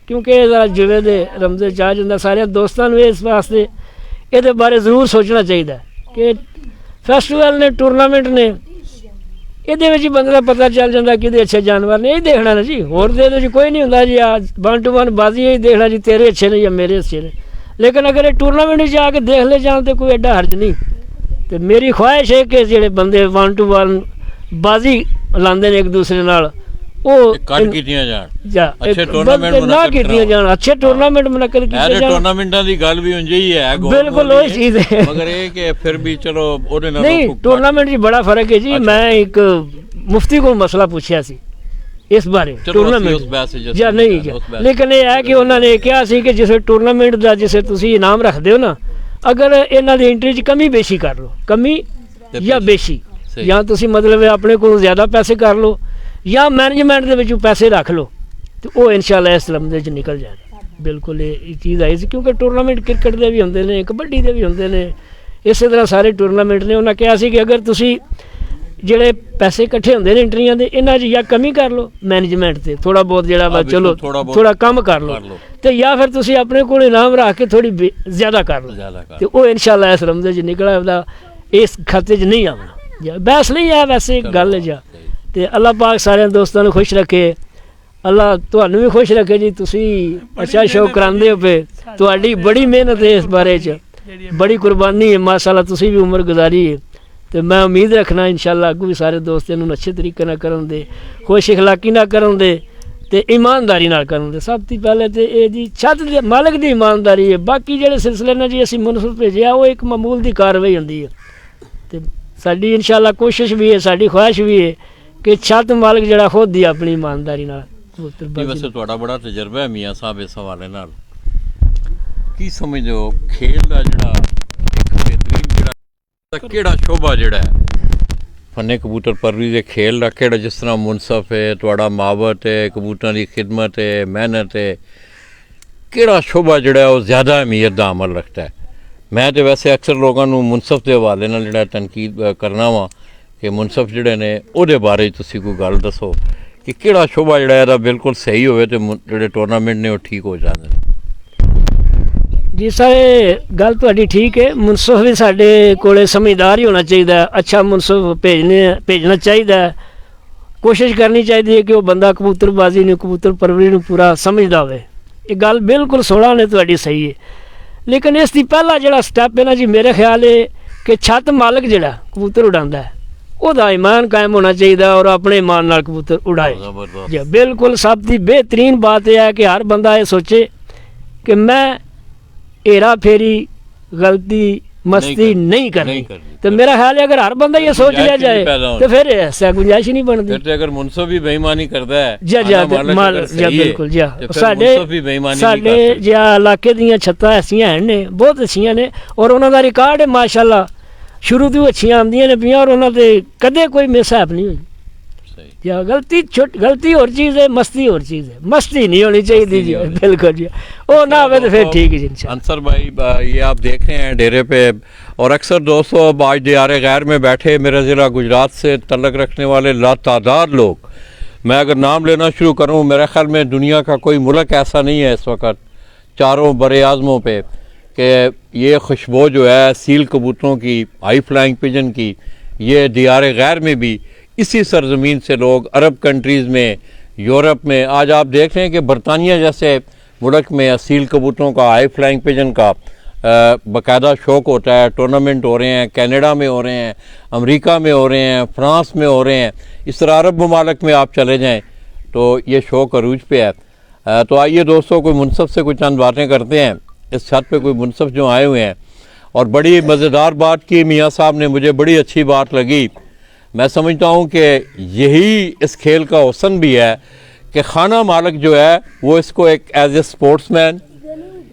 ਕਿਉਂਕਿ ਇਹ ਜ਼ਰਾ ਜਿਵੇਂ ਦੇ ਰਮਜ਼ੇ 'ਚ ਆ ਜਾਂਦਾ। ਸਾਰਿਆਂ ਦੋਸਤਾਂ ਨੂੰ ਇਸ ਵਾਸਤੇ ਇਹਦੇ ਬਾਰੇ ਜ਼ਰੂਰ ਸੋਚਣਾ ਚਾਹੀਦਾ ਕਿ ਫੈਸਟੀਵਲ ਨੇ, ਟੂਰਨਾਮੈਂਟ ਨੇ, ਇਹਦੇ ਵਿੱਚ ਹੀ ਬੰਦੇ ਦਾ ਪਤਾ ਚੱਲ ਜਾਂਦਾ ਕਿਹਦੇ ਅੱਛੇ ਜਾਨਵਰ ਨੇ। ਇਹ ਦੇਖਣਾ ਨਾ ਜੀ, ਹੋਰ ਦੇ ਇਹਦੇ 'ਚ ਕੋਈ ਨਹੀਂ ਹੁੰਦਾ ਜੀ ਆ 1 to 1 ਬਾਜ਼ੀ ਇਹ ਦੇਖਣਾ ਜੀ ਤੇਰੇ ਅੱਛੇ ਨੇ ਜਾਂ ਮੇਰੇ ਅੱਛੇ ਨੇ। ਲੇਕਿਨ ਅਗਰ ਇਹ ਟੂਰਨਾਮੈਂਟ 'ਚ ਆ ਕੇ ਦੇਖ ਲੈ ਜਾਣ ਤਾਂ ਕੋਈ ਐਡਾ ਹਰਜ ਨਹੀਂ। ਤੇ ਮੇਰੀ ਖੁਆਇਸ਼ ਹੈ ਕਿ ਜਿਹੜੇ ਬੰਦੇ 1 to 1 ਬਾਜ਼ੀ ਲਾਉਂਦੇ ਨੇ ਇੱਕ ਦੂਸਰੇ ਨਾਲ ਉਹ ਕੱਟ ਕੀਤੀਆਂ ਜਾਣ, ਜਾਂ ਅੱਛੇ ਟੂਰਨਾਮੈਂਟ ਨਾ ਕੀਤੀਆਂ ਜਾਣ, ਅੱਛੇ ਟੂਰਨਾਮੈਂਟ ਮੁਨੱਕਦ ਕੀਤੇ ਜਾਣ। ਟੂਰਨਾਮੈਂਟਾਂ ਦੀ ਗੱਲ ਵੀ ਉਂਝ ਹੀ ਹੈ, ਬਿਲਕੁਲ ਉਹੀ ਚੀਜ਼ ਹੈ, ਮਗਰ ਇਹ ਕਿ ਫਿਰ ਵੀ ਚਲੋ ਉਹਦੇ ਨਾਲ ਨਹੀਂ ਟੂਰਨਾਮੈਂਟ 'ਚ ਬੜਾ ਫਰਕ ਹੈ ਜੀ। ਮੈਂ ਇੱਕ ਮੁਫਤੀ ਕੋਲ ਮਸਲਾ ਪੁੱਛਿਆ ਸੀ ਇਸ ਬਾਰੇ ਟੂਰਨਾਮੈਂਟ ਜਾਂ ਨਹੀਂ, ਲੇਕਿਨ ਇਹ ਹੈ ਕਿ ਉਹਨਾਂ ਨੇ ਕਿਹਾ ਸੀ ਕਿ ਜਿਸ ਟੂਰਨਾਮੈਂਟ ਦਾ ਜਿਸ ਤੁਸੀਂ ਇਨਾਮ ਰੱਖਦੇ ਹੋ ਨਾ, ਅਗਰ ਇਹਨਾਂ ਦੀ ਐਂਟਰੀ 'ਚ ਕਮੀ ਬੇਸ਼ੀ ਕਰ ਲਓ, ਕਮੀ ਜਾਂ ਬੇਸ਼ੀ, ਜਾਂ ਤੁਸੀਂ ਮਤਲਬ ਆਪਣੇ ਕੋਲ ਜ਼ਿਆਦਾ ਪੈਸੇ ਕਰ ਲਓ ਜਾਂ ਮੈਨੇਜਮੈਂਟ ਦੇ ਵਿੱਚੋਂ ਪੈਸੇ ਰੱਖ ਲਓ ਤੇ ਉਹ ਇਨਸ਼ਾਅੱਲਾ ਇਸ ਲੰਮੇ 'ਚ ਨਿਕਲ ਜਾਏਗਾ। ਬਿਲਕੁਲ ਇਹ ਚੀਜ਼ ਆਈ ਸੀ ਕਿਉਂਕਿ ਟੂਰਨਾਮੈਂਟ ਕ੍ਰਿਕਟ ਦੇ ਵੀ ਹੁੰਦੇ ਨੇ, ਕਬੱਡੀ ਦੇ ਵੀ ਹੁੰਦੇ ਨੇ, ਇਸੇ ਤਰ੍ਹਾਂ ਸਾਰੇ ਟੂਰਨਾਮੈਂਟ ਨੇ। ਉਹਨਾਂ ਕਿਹਾ ਸੀ ਕਿ ਅਗਰ ਤੁਸੀਂ ਜਿਹੜੇ ਪੈਸੇ ਇਕੱਠੇ ਹੁੰਦੇ ਨੇ ਐਂਟਰੀਆਂ ਦੇ, ਇਹਨਾਂ 'ਚ ਜਾਂ ਕਮੀ ਕਰ ਲਓ ਮੈਨੇਜਮੈਂਟ ਤੇ ਥੋੜਾ ਬਹੁਤ ਜਿਹੜਾ ਵਾ ਚਲੋ ਥੋੜਾ ਕੰਮ ਕਰ ਲਓ, ਤੇ ਜਾਂ ਫਿਰ ਤੁਸੀਂ ਆਪਣੇ ਕੋਲ ਇਨਾਮ ਰੱਖ ਕੇ ਥੋੜੀ ਜ਼ਿਆਦਾ ਕਰ ਲਓ ਤੇ ਉਹ ਇਨਸ਼ਾਅੱਲਾ ਇਸ ਰਮਜ਼ੇ 'ਚ ਨਿਕਲਿਆ ਉਹਦਾ ਇਸ ਖਾਤੇ 'ਚ ਨਹੀਂ ਆਉਣਾ। ਬੈਸ ਨਹੀਂ ਹੈ ਵੈਸੇ ਗੱਲ ਜਾ। ਤੇ ਅੱਲਾਹ ਪਾਕ ਸਾਰਿਆਂ ਦੋਸਤਾਂ ਨੂੰ ਖੁਸ਼ ਰੱਖੇ, ਅੱਲਾਹ ਤੁਹਾਨੂੰ ਵੀ ਖੁਸ਼ ਰੱਖੇ ਜੀ। ਤੁਸੀਂ ਅੱਛਾ ਸ਼ੌਕ ਕਰਾਉਂਦੇ ਹੋ ਪਏ, ਤੁਹਾਡੀ ਬੜੀ ਮਿਹਨਤ ਹੈ ਇਸ ਬਾਰੇ 'ਚ, ਬੜੀ ਕੁਰਬਾਨੀ ਹੈ ਮਾਸ਼ਾਅੱਲਾ, ਤੁਸੀਂ ਵੀ ਉਮਰ ਗੁਜ਼ਾਰੀ ਹੈ। ਤੇ ਮੈਂ ਉਮੀਦ ਰੱਖਣਾ ਇਨਸ਼ਾਅੱਲਾ ਅੱਗੋਂ ਵੀ ਸਾਰੇ ਦੋਸਤ ਇਹਨੂੰ ਅੱਛੇ ਤਰੀਕੇ ਨਾਲ ਕਰਨ ਦੇ, ਖੁਸ਼ ਇਖਲਾਕੀ ਨਾਲ ਕਰਨ ਦੇ ਤੇ ਇਮਾਨਦਾਰੀ ਨਾਲ ਕਰਨ ਦੇ। ਸਭ ਤੋਂ ਪਹਿਲੇ ਤੇ ਇਹ ਜੀ ਛੱਤ ਦੇ ਮਾਲਕ ਦੀ ਇਮਾਨਦਾਰੀ ਹੈ। ਬਾਕੀ ਜਿਹੜੇ ਸਿਲਸਿਲੇ ਨਾਲ ਜੀ ਅਸੀਂ ਮੁਨਸਬ ਭੇਜਿਆ ਉਹ ਇੱਕ ਮਾਮੂਲ ਦੀ ਕਾਰਵਾਈ ਹੁੰਦੀ ਹੈ। ਤੇ ਸਾਡੀ ਇਨਸ਼ਾਅੱਲਾ ਕੋਸ਼ਿਸ਼ ਵੀ ਹੈ, ਸਾਡੀ ਖੁਆਇਸ਼ ਵੀ ਹੈ ਕਿ ਛੱਤ ਮਾਲਕ ਜਿਹੜਾ ਖੁਦ ਹੀ ਆਪਣੀ ਇਮਾਨਦਾਰੀ ਨਾਲ ਜੀ ਕਬੂਤਰਬਾਜ਼ੀ ਵੈਸੇ ਤੁਹਾਡਾ ਬੜਾ ਤਜਰਬਾ ਹੈ ਮੀਆਂ ਸਾਹਿਬ ਇਸ ਹਵਾਲੇ ਨਾਲ ਕੀ ਸਮਝਦੇ ਹੋ ਖੇਲ ਦਾ ਜਿਹੜਾ ਇੱਕ ਬਿਹਤਰੀਨ ਜਿਹੜਾ ਕਿਹੜਾ ਸ਼ੋਭਾ ਜਿਹੜਾ ਹੈ ਫੰਨੇ ਕਬੂਤਰ ਪਰਵਰੀ ਦੇ ਖੇਲ ਦਾ ਕਿਹੜਾ ਜਿਸ ਤਰ੍ਹਾਂ ਮੁਨਸਫ ਹੈ ਤੁਹਾਡਾ ਮਾਵਤ ਹੈ ਕਬੂਤਰਾਂ ਦੀ ਖਿਦਮਤ ਹੈ ਮਿਹਨਤ ਹੈ ਕਿਹੜਾ ਸ਼ੋਭਾ ਜਿਹੜਾ ਉਹ ਜ਼ਿਆਦਾ ਅਹਿਮੀਅਤ ਦਾ ਅਮਲ ਰੱਖਦਾ ਹੈ ਮੈਂ ਤੇ ਵੈਸੇ ਅਕਸਰ ਲੋਕਾਂ ਨੂੰ ਮੁਨਸਫ ਦੇ ਹਵਾਲੇ ਨਾਲ ਜਿਹੜਾ ਤਨਕੀਦ ਕਰਨਾ ਵਾ ਕਿ ਮੁਨਸਫ ਜਿਹੜੇ ਨੇ ਉਹਦੇ ਬਾਰੇ ਤੁਸੀਂ ਕੋਈ ਗੱਲ ਦੱਸੋ ਕਿ ਕਿਹੜਾ ਸ਼ੋਭਾ ਜਿਹੜਾ ਇਹਦਾ ਬਿਲਕੁਲ ਸਹੀ ਹੋਵੇ ਤੇ ਜਿਹੜੇ ਟੂਰਨਾਮੈਂਟ ਨੇ ਉਹ ਠੀਕ ਹੋ ਜਾਂਦੇ ਨੇ ਜੀ ਸਰ ਇਹ ਗੱਲ ਤੁਹਾਡੀ ਠੀਕ ਹੈ ਮੁਨਸਫ ਵੀ ਸਾਡੇ ਕੋਲੇ ਸਮਝਦਾਰ ਹੀ ਹੋਣਾ ਚਾਹੀਦਾ ਅੱਛਾ ਮੁਨਸਫ ਭੇਜਣਾ ਚਾਹੀਦਾ ਕੋਸ਼ਿਸ਼ ਕਰਨੀ ਚਾਹੀਦੀ ਹੈ ਕਿ ਉਹ ਬੰਦਾ ਕਬੂਤਰਬਾਜ਼ੀ ਨੂੰ ਕਬੂਤਰ ਪਰਵਰੀ ਨੂੰ ਪੂਰਾ ਸਮਝਦਾ ਹੋਵੇ ਇਹ ਗੱਲ ਬਿਲਕੁਲ 16 ਨੇ ਤੁਹਾਡੀ ਸਹੀ ਹੈ ਲੇਕਿਨ ਇਸ ਦੀ ਪਹਿਲਾ ਜਿਹੜਾ ਸਟੈਪ ਹੈ ਨਾ ਜੀ ਮੇਰੇ ਖਿਆਲ ਹੈ ਕਿ ਛੱਤ ਮਾਲਕ ਜਿਹੜਾ ਕਬੂਤਰ ਉਡਾਉਂਦਾ ਹੈ ਉਹਦਾ ਈਮਾਨ ਕਾਇਮ ਹੋਣਾ ਚਾਹੀਦਾ ਔਰ ਆਪਣੇ ਈਮਾਨ ਨਾਲ ਕਬੂਤਰ ਉਡਾਏ ਜੀ ਬਿਲਕੁਲ ਸਭ ਦੀ ਬਿਹਤਰੀਨ ਬਾਤ ਇਹ ਹੈ ਕਿ ਹਰ ਬੰਦਾ ਇਹ ਸੋਚੇ ਕਿ ਮੈਂ हेरा फेरी गलती मस्ती नहीं करनी तो मेरा ख्याल है अगर हर बंदा ये सोच लिया जाए तो फिर ऐसा गुंजाइश ही नहीं बनती फिर तो अगर मुनसफ भी बेईमानी करता है बिल्कुल साडे जिहा इलाके ਦੀਆਂ ਛੱਤਾਂ ਐਸੀਆਂ ਹਨ ਨੇ ਬਹੁਤ ਅੱਛੀਆਂ ਨੇ ਔਰ ਉਹਨਾਂ ਦਾ ਰਿਕਾਰਡ ਹੈ ਮਾਸ਼ਾਅੱਲਾ ਸ਼ੁਰੂ ਤੋਂ ਅੱਛੀਆਂ ਆਉਂਦੀਆਂ ਨੇ ਪਈਆਂ ਔਰ ਉਹਨਾਂ ਤੇ ਕਦੇ ਕੋਈ ਮਿਸਹੈਪ ਨਹੀਂ ਹੋਈ या गलती और चीज़ है मस्ती और चीज़ है मस्ती नहीं होनी चाहिए जी बिल्कुल जी वो ना हो तो फिर ठीक है जी अंसर भाई ये आप देख रहे हैं डेरे पे और अक्सर दोस्तों आज दियारे गैर में बैठे मेरा ज़िला गुजरात से तल्लक रखने वाले लातादार लोग मैं अगर नाम लेना शुरू करूं मेरे ख्याल में दुनिया का कोई मुल्क ऐसा नहीं है इस वक्त चारों बड़े आज़मों पे कि ये खुशबू जो है सील कबूतरों की हाई फ्लाइंग पिजन की ये दियारे गैर में भी इसी सरजमीन से लोग अरब कंट्रीज़ में यूरोप में आज आप देख रहे हैं कि बरतानिया जैसे मुल्क में असील कबूतरों का हाई फ्लाइंग पिजन का बाकायदा शौक़ होता है टूर्नामेंट हो रहे हैं कनाडा में हो रहे हैं अमेरिका में हो रहे हैं फ्रांस में हो रहे हैं इस तरह अरब ममालिक में आप चले जाएँ तो ये शौक़ अरूज पे है तो आइए दोस्तों कोई मुनसफ से कुछ चंद बातें करते हैं इस छत पे कोई मुनसफ जो आए हुए हैं और बड़ी मज़ेदार बात की मियाँ साहब ने मुझे बड़ी अच्छी बात लगी मैं समझता हूँ कि यही इस खेल का हुस्न भी है कि खाना मालिक जो है वो इसको एक एज ए स्पोर्ट्समैन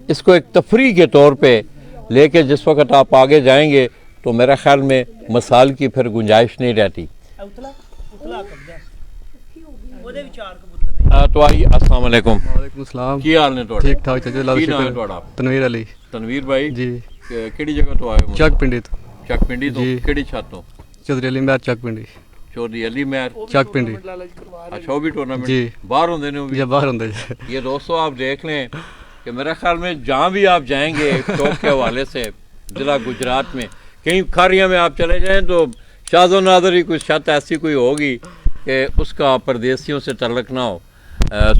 इसको एक तफरी के तौर पे लेके जिस वक्त आप आगे जाएंगे तो मेरे ख्याल में मसाल की फिर गुंजाइश नहीं रहती तो आइए अस्सलाम वालेकुम सलाम की हाल ने तोड़ा ठीक ठाक चाचा की नाम है तोड़ा तनवीर अली तनवीर भाई जी केड़ी जगह तो आए हो ਚੱਕ ਪਿੰਡੀ ਤੋਂ ਚੱਕ ਪਿੰਡੀ ਤੋਂ जी। केड़ी छत तो ਚੌਧਰੀ ਅਲੀ ਮਹਿਰ ਚੱਕ ਪਿੰਡੀ चौधरी अली महर ਚੱਕ ਪਿੰਡੀ अच्छा वो भी टूर्नामेंट जी। बाहर होंगे ने वो भी ਜਾਂ ਬਾਹਰ ਹੁੰਦੇ ਜੀ ये दोस्तों आप देख लें कि मेरे ख्याल में जहाँ भी आप जाएंगे शौक के हवाले से ज़िला गुजरात में कहीं खारिया में आप चले जाएं तो शाज़ो नादर ही कुछ छत ऐसी कोई होगी कि उसका परदेसियों से तल्लक ना हो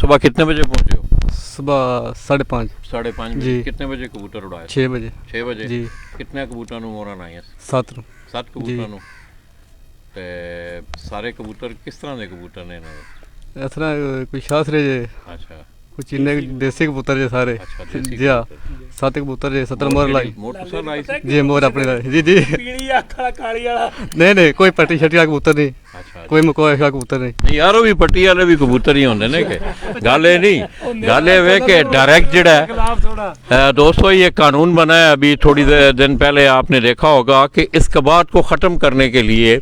सुबह कितने बजे पहुँचे हो सुबह 5:30 5:30 जी। बजे कितने बजे कबूतर उड़ाए 6 ਵਜੇ 6 बजे जी। कितने कबूतर नू मोरन आए 7 ਨੂੰ 7 कबूतर नू ते सारे कबूतर किस तरह के कबूतर ने इन्हां दे? ਇਸ ਤਰ੍ਹਾਂ ਕੋਈ ਸ਼ਾਸਰੇ ਜੇ अच्छा ਕੁਝ ਇੰਨੇ ਦੇਸੀ ਕਬੂਤਰ ਜੇ ਸਾਰੇ अच्छा देसी ਜੀ ਹਾਂ कबूतर। 7 ਕਬੂਤਰ ਜੇ 70 ਮੋਰ ਲਾਈ मोटर लाई सी ਜੀ ਮੋਰ ਆਪਣੇ ਦਾ ਜੀ ਜੀ ਪੀਲੀ ਅੱਖ ਵਾਲਾ ਕਾਲੀ ਵਾਲਾ ਨਹੀਂ ਨਹੀਂ ਕੋਈ ਪੱਟੀ ਛੱਟੀ ਵਾਲਾ ਕਬੂਤਰ ਨਹੀਂ अच्छा ਕੋਈ ਮਕੋਏ ਵਾਲਾ ਕਬੂਤਰ ਨਹੀਂ ਨਹੀਂ ਯਾਰ ਉਹ ਵੀ ਪੱਟੀ ਵਾਲੇ ਵੀ ਕਬੂਤਰ ਹੀ ਹੁੰਦੇ ਨੇ ਕਿ ਗੱਲ ਇਹ नहीं ਗੱਲ ਇਹ ਵੇ कि डायरेक्ट ਜਿਹੜਾ है ਖਿਲਾਫ ਥੋੜਾ दोस्तों ये कानून बना है अभी थोड़ी दिन पहले आपने देखा होगा कि इस कबात को ख़त्म करने के लिए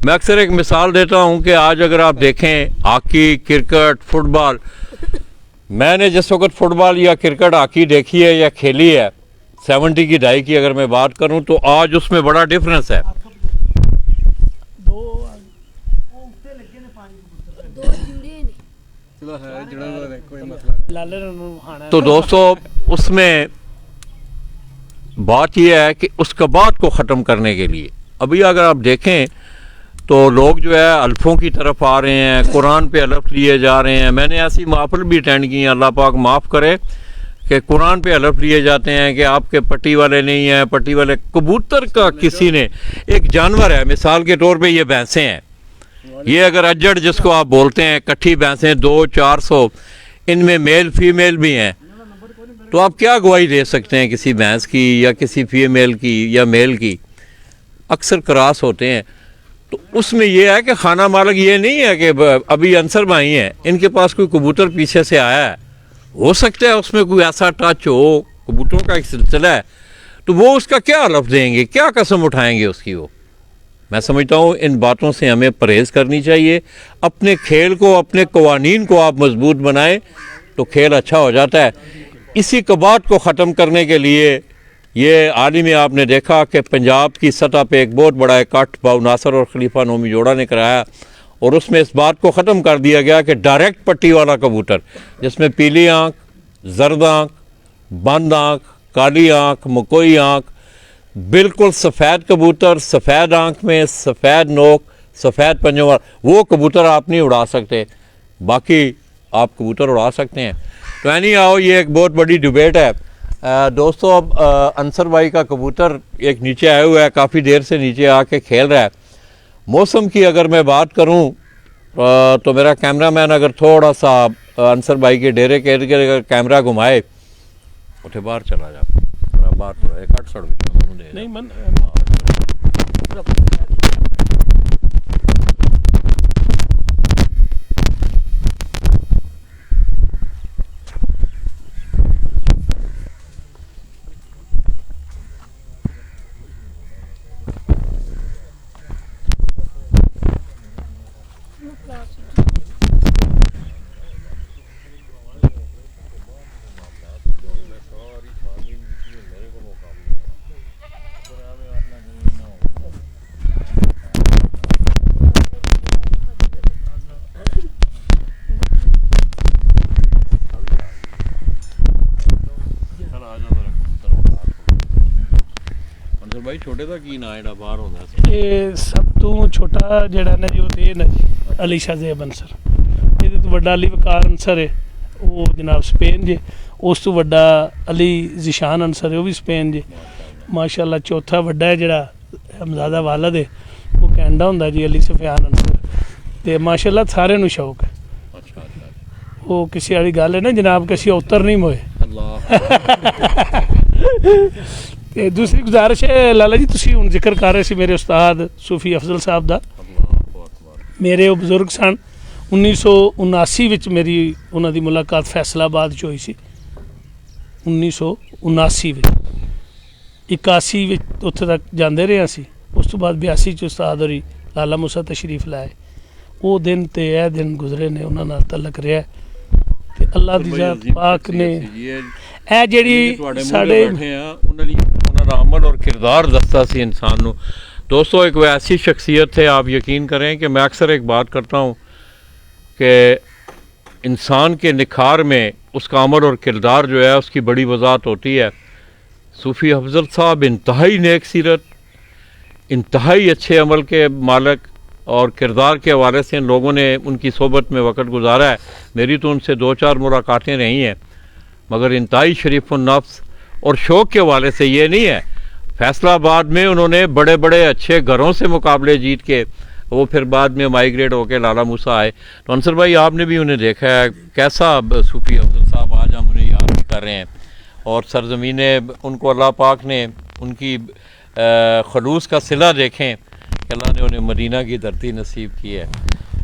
मैं अक्सर एक मिसाल देता हूँ कि आज अगर आप देखें हॉकी क्रिकेट फुटबॉल मैंने जिस वक्त फुटबॉल या क्रिकेट हॉकी देखी है या खेली है 70 की दहाई की अगर मैं बात करूँ तो आज उसमें बड़ा डिफरेंस है दो जुड़े ने ਚਲੋ ਹੈ ਜੁੜਨ ਦਾ ਕੋਈ ਮਸਲਾ ਲਾਲੇ ਨੂੰ ਹਾਣਾ तो दोस्तों उसमें बात यह है कि उस कबात को ख़त्म करने के लिए अभी अगर आप देखें तो लोग जो है अल्फ़ों की तरफ आ रहे हैं कुरान पे अलफ लिए जा रहे हैं मैंने ऐसी महफिल भी अटेंड की हैं अल्लाह पाक माफ़ करे कि कुरान पे अलफ लिए जाते हैं कि आपके पट्टी वाले नहीं हैं पट्टी वाले कबूतर का किसी ने एक जानवर है मिसाल के तौर पे ये भैंसें हैं ये अगर अजड़ जिसको आप बोलते हैं इकट्ठी भैंसें 200-400 इनमें मेल फीमेल भी हैं तो आप क्या गवाही दे सकते हैं किसी भैंस की या किसी फीमेल की या मेल की अक्सर क्रॉस होते हैं तो उसमें ये है कि खाना मालिक ये नहीं है कि अभी अंसर भाई हैं, इनके पास कोई कबूतर पीछे से आया है, हो सकता है उसमें कोई ऐसा टच हो, कबूतरों का एक सिलसिला है, तो वो उसका क्या हलफ देंगे, क्या कसम उठाएंगे उसकी वो। मैं समझता हूँ इन बातों से हमें परहेज़ करनी चाहिए। अपने खेल को, अपने कवानीन को आप मजबूत बनाएं तो खेल अच्छा हो जाता है। इसी कबात को ख़त्म करने के लिए ये हाल ही में आपने देखा कि पंजाब की सतह पे एक बहुत बड़ा इकट्ठ बाउ नासर और खलीफा नोमी जोड़ा ने कराया, और उसमें इस बात को ख़त्म कर दिया गया कि डायरेक्ट पट्टी वाला कबूतर, जिसमें पीली आँख, जर्द आँख, बंद आँख, काली आँख, मकोई आँख, बिल्कुल सफ़ेद कबूतर, सफ़ेद आँख में सफ़ेद नोक, सफ़ेद पंजों वाला, वो कबूतर आप नहीं उड़ा सकते, बाकी आप कबूतर उड़ा सकते हैं। तो यानी आओ, ये एक बहुत बड़ी डिबेट है दोस्तों। अब अंसर भाई का कबूतर एक नीचे आया हुआ है, काफ़ी देर से नीचे आके खेल रहा है। मौसम की अगर मैं बात करूं तो मेरा कैमरामैन अगर थोड़ा सा अंसर भाई के डेरे के इर्द गिर्द अगर कैमरा घुमाए, उठे बाहर चला जा, थोड़ा बाहर थोड़ा एक 8 सड़ नहीं मन भाई छोटे का की ना ਜਿਹੜਾ ਬਾਹਰ ਹੁੰਦਾ ਸੀ, ਇਹ ਸਭ ਤੋਂ ਛੋਟਾ ਜਿਹੜਾ ਨਾ ਜੋ ਤੇ ਨਾ ਅਲੀ ਸ਼ਾਹ ਜ਼ੇਬ ਅੰਸਰ, ਇਹਦੇ ਤੋਂ ਵੱਡਾ ਅਲੀ ਵਕਾਰ ਅੰਸਰ ਹੈ, ਉਹ ਜਨਾਬ ਸਪੇਨ ਜੇ। ਉਸ ਤੋਂ ਵੱਡਾ ਅਲੀ ਜ਼ਿਸ਼ਾਨ ਅੰਸਰ ਹੈ, ਉਹ ਵੀ ਸਪੇਨ ਜੇ ਮਾਸ਼ਾਅੱਲਾ। ਚੌਥਾ ਵੱਡਾ ਹੈ ਜਿਹੜਾ ਹਮਜ਼ਾਦਾ ਵਾਲਦ ਹੈ, ਉਹ ਕੈਨੇਡਾ ਹੁੰਦਾ ਜੀ, ਅਲੀ ਸਫਿਆਨ ਅੰਸਰ। ਤੇ ਮਾਸ਼ਾਅੱਲਾ ਸਾਰਿਆਂ ਨੂੰ ਸ਼ੌਕ ਹੈ। ਅੱਛਾ ਅੱਛਾ, ਉਹ ਕਿਸੇ ਵਾਲੀ ਗੱਲ ਹੈ ਨਾ ਜਨਾਬ ਕਿ ਅਸੀਂ ਉਤਰ ਨਹੀਂ ਮੋਏ। ਅੱਲਾਹ। ਤੇ ਦੂਸਰੀ ਗੁਜ਼ਾਰਿਸ਼ ਹੈ ਲਾਲਾ ਜੀ, ਤੁਸੀਂ ਹੁਣ ਜ਼ਿਕਰ ਕਰ ਰਹੇ ਸੀ ਮੇਰੇ ਉਸਤਾਦ ਸੂਫੀ ਅਫਜ਼ਲ ਸਾਹਿਬ ਦਾ। ਮੇਰੇ ਉਹ ਬਜ਼ੁਰਗ ਸਨ। 1979 ਵਿੱਚ ਮੇਰੀ ਉਹਨਾਂ ਦੀ ਮੁਲਾਕਾਤ ਫੈਸਲਾਬਾਦ 'ਚ ਹੋਈ ਸੀ। 1979 ਵਿੱਚ 81 ਵਿੱਚ ਉੱਥੇ ਤੱਕ ਜਾਂਦੇ ਰਹੇ ਅਸੀਂ। ਉਸ ਤੋਂ ਬਾਅਦ 82 'ਚ ਉਸਤਾਦ ਹੋਰੀ ਲਾਲਾ ਮੂਸਾ ਤਸ਼ਰੀਫ ਲਾਏ। ਉਹ ਦਿਨ ਤੇ ਇਹ ਦਿਨ ਗੁਜ਼ਰੇ ਨੇ, ਉਹਨਾਂ ਨਾਲ ਤਲਕ ਰਿਹਾ। ਤੇ ਅੱਲਾ ਦੀ ਜ਼ਾਤ ਪਾਕ ਨੇ ਇਹ ਜਿਹੜੀ ਸਾਡੇ ਉਹਨਾਂ ਦਾ ਅਮਲ और किरदार दसता सी इंसान ਨੂੰ। दोस्तों एक वो ऐसी शख्सियत है, आप यकीन करें कि मैं अक्सर एक बात करता हूँ कि इंसान के निखार में उसका अमल और किरदार जो है उसकी बड़ी वजाहत होती है। सूफ़ी अफजल साहब इंतहाई नेक सीरत, इंतहाई अच्छे अमल के मालिक और किरदार के हवाले से इन लोगों ने उनकी सोबत में वक़्त गुजारा है। मेरी तो उनसे 2-4 मुलाकातें रही हैं, मगर इंतहाई शरीफ़ुन्नफ्स और शौक़ के हवाले से ये नहीं है। फैसलाबाद में उन्होंने बड़े बड़े अच्छे घरों से मुकाबले जीत के वो फिर बाद में माइग्रेट होकर लाला मूसा आए। तो अंसर भाई आपने भी उन्हें देखा है, कैसा सूफ़ी अफजल साहब आज हम उन्हें याद भी कर रहे हैं, और सरज़मीने उनको अल्लाह पाक ने उनकी खलूस का सिला देखें कि अल्लाह ने उन्हें मदीना की धरती नसीब की है।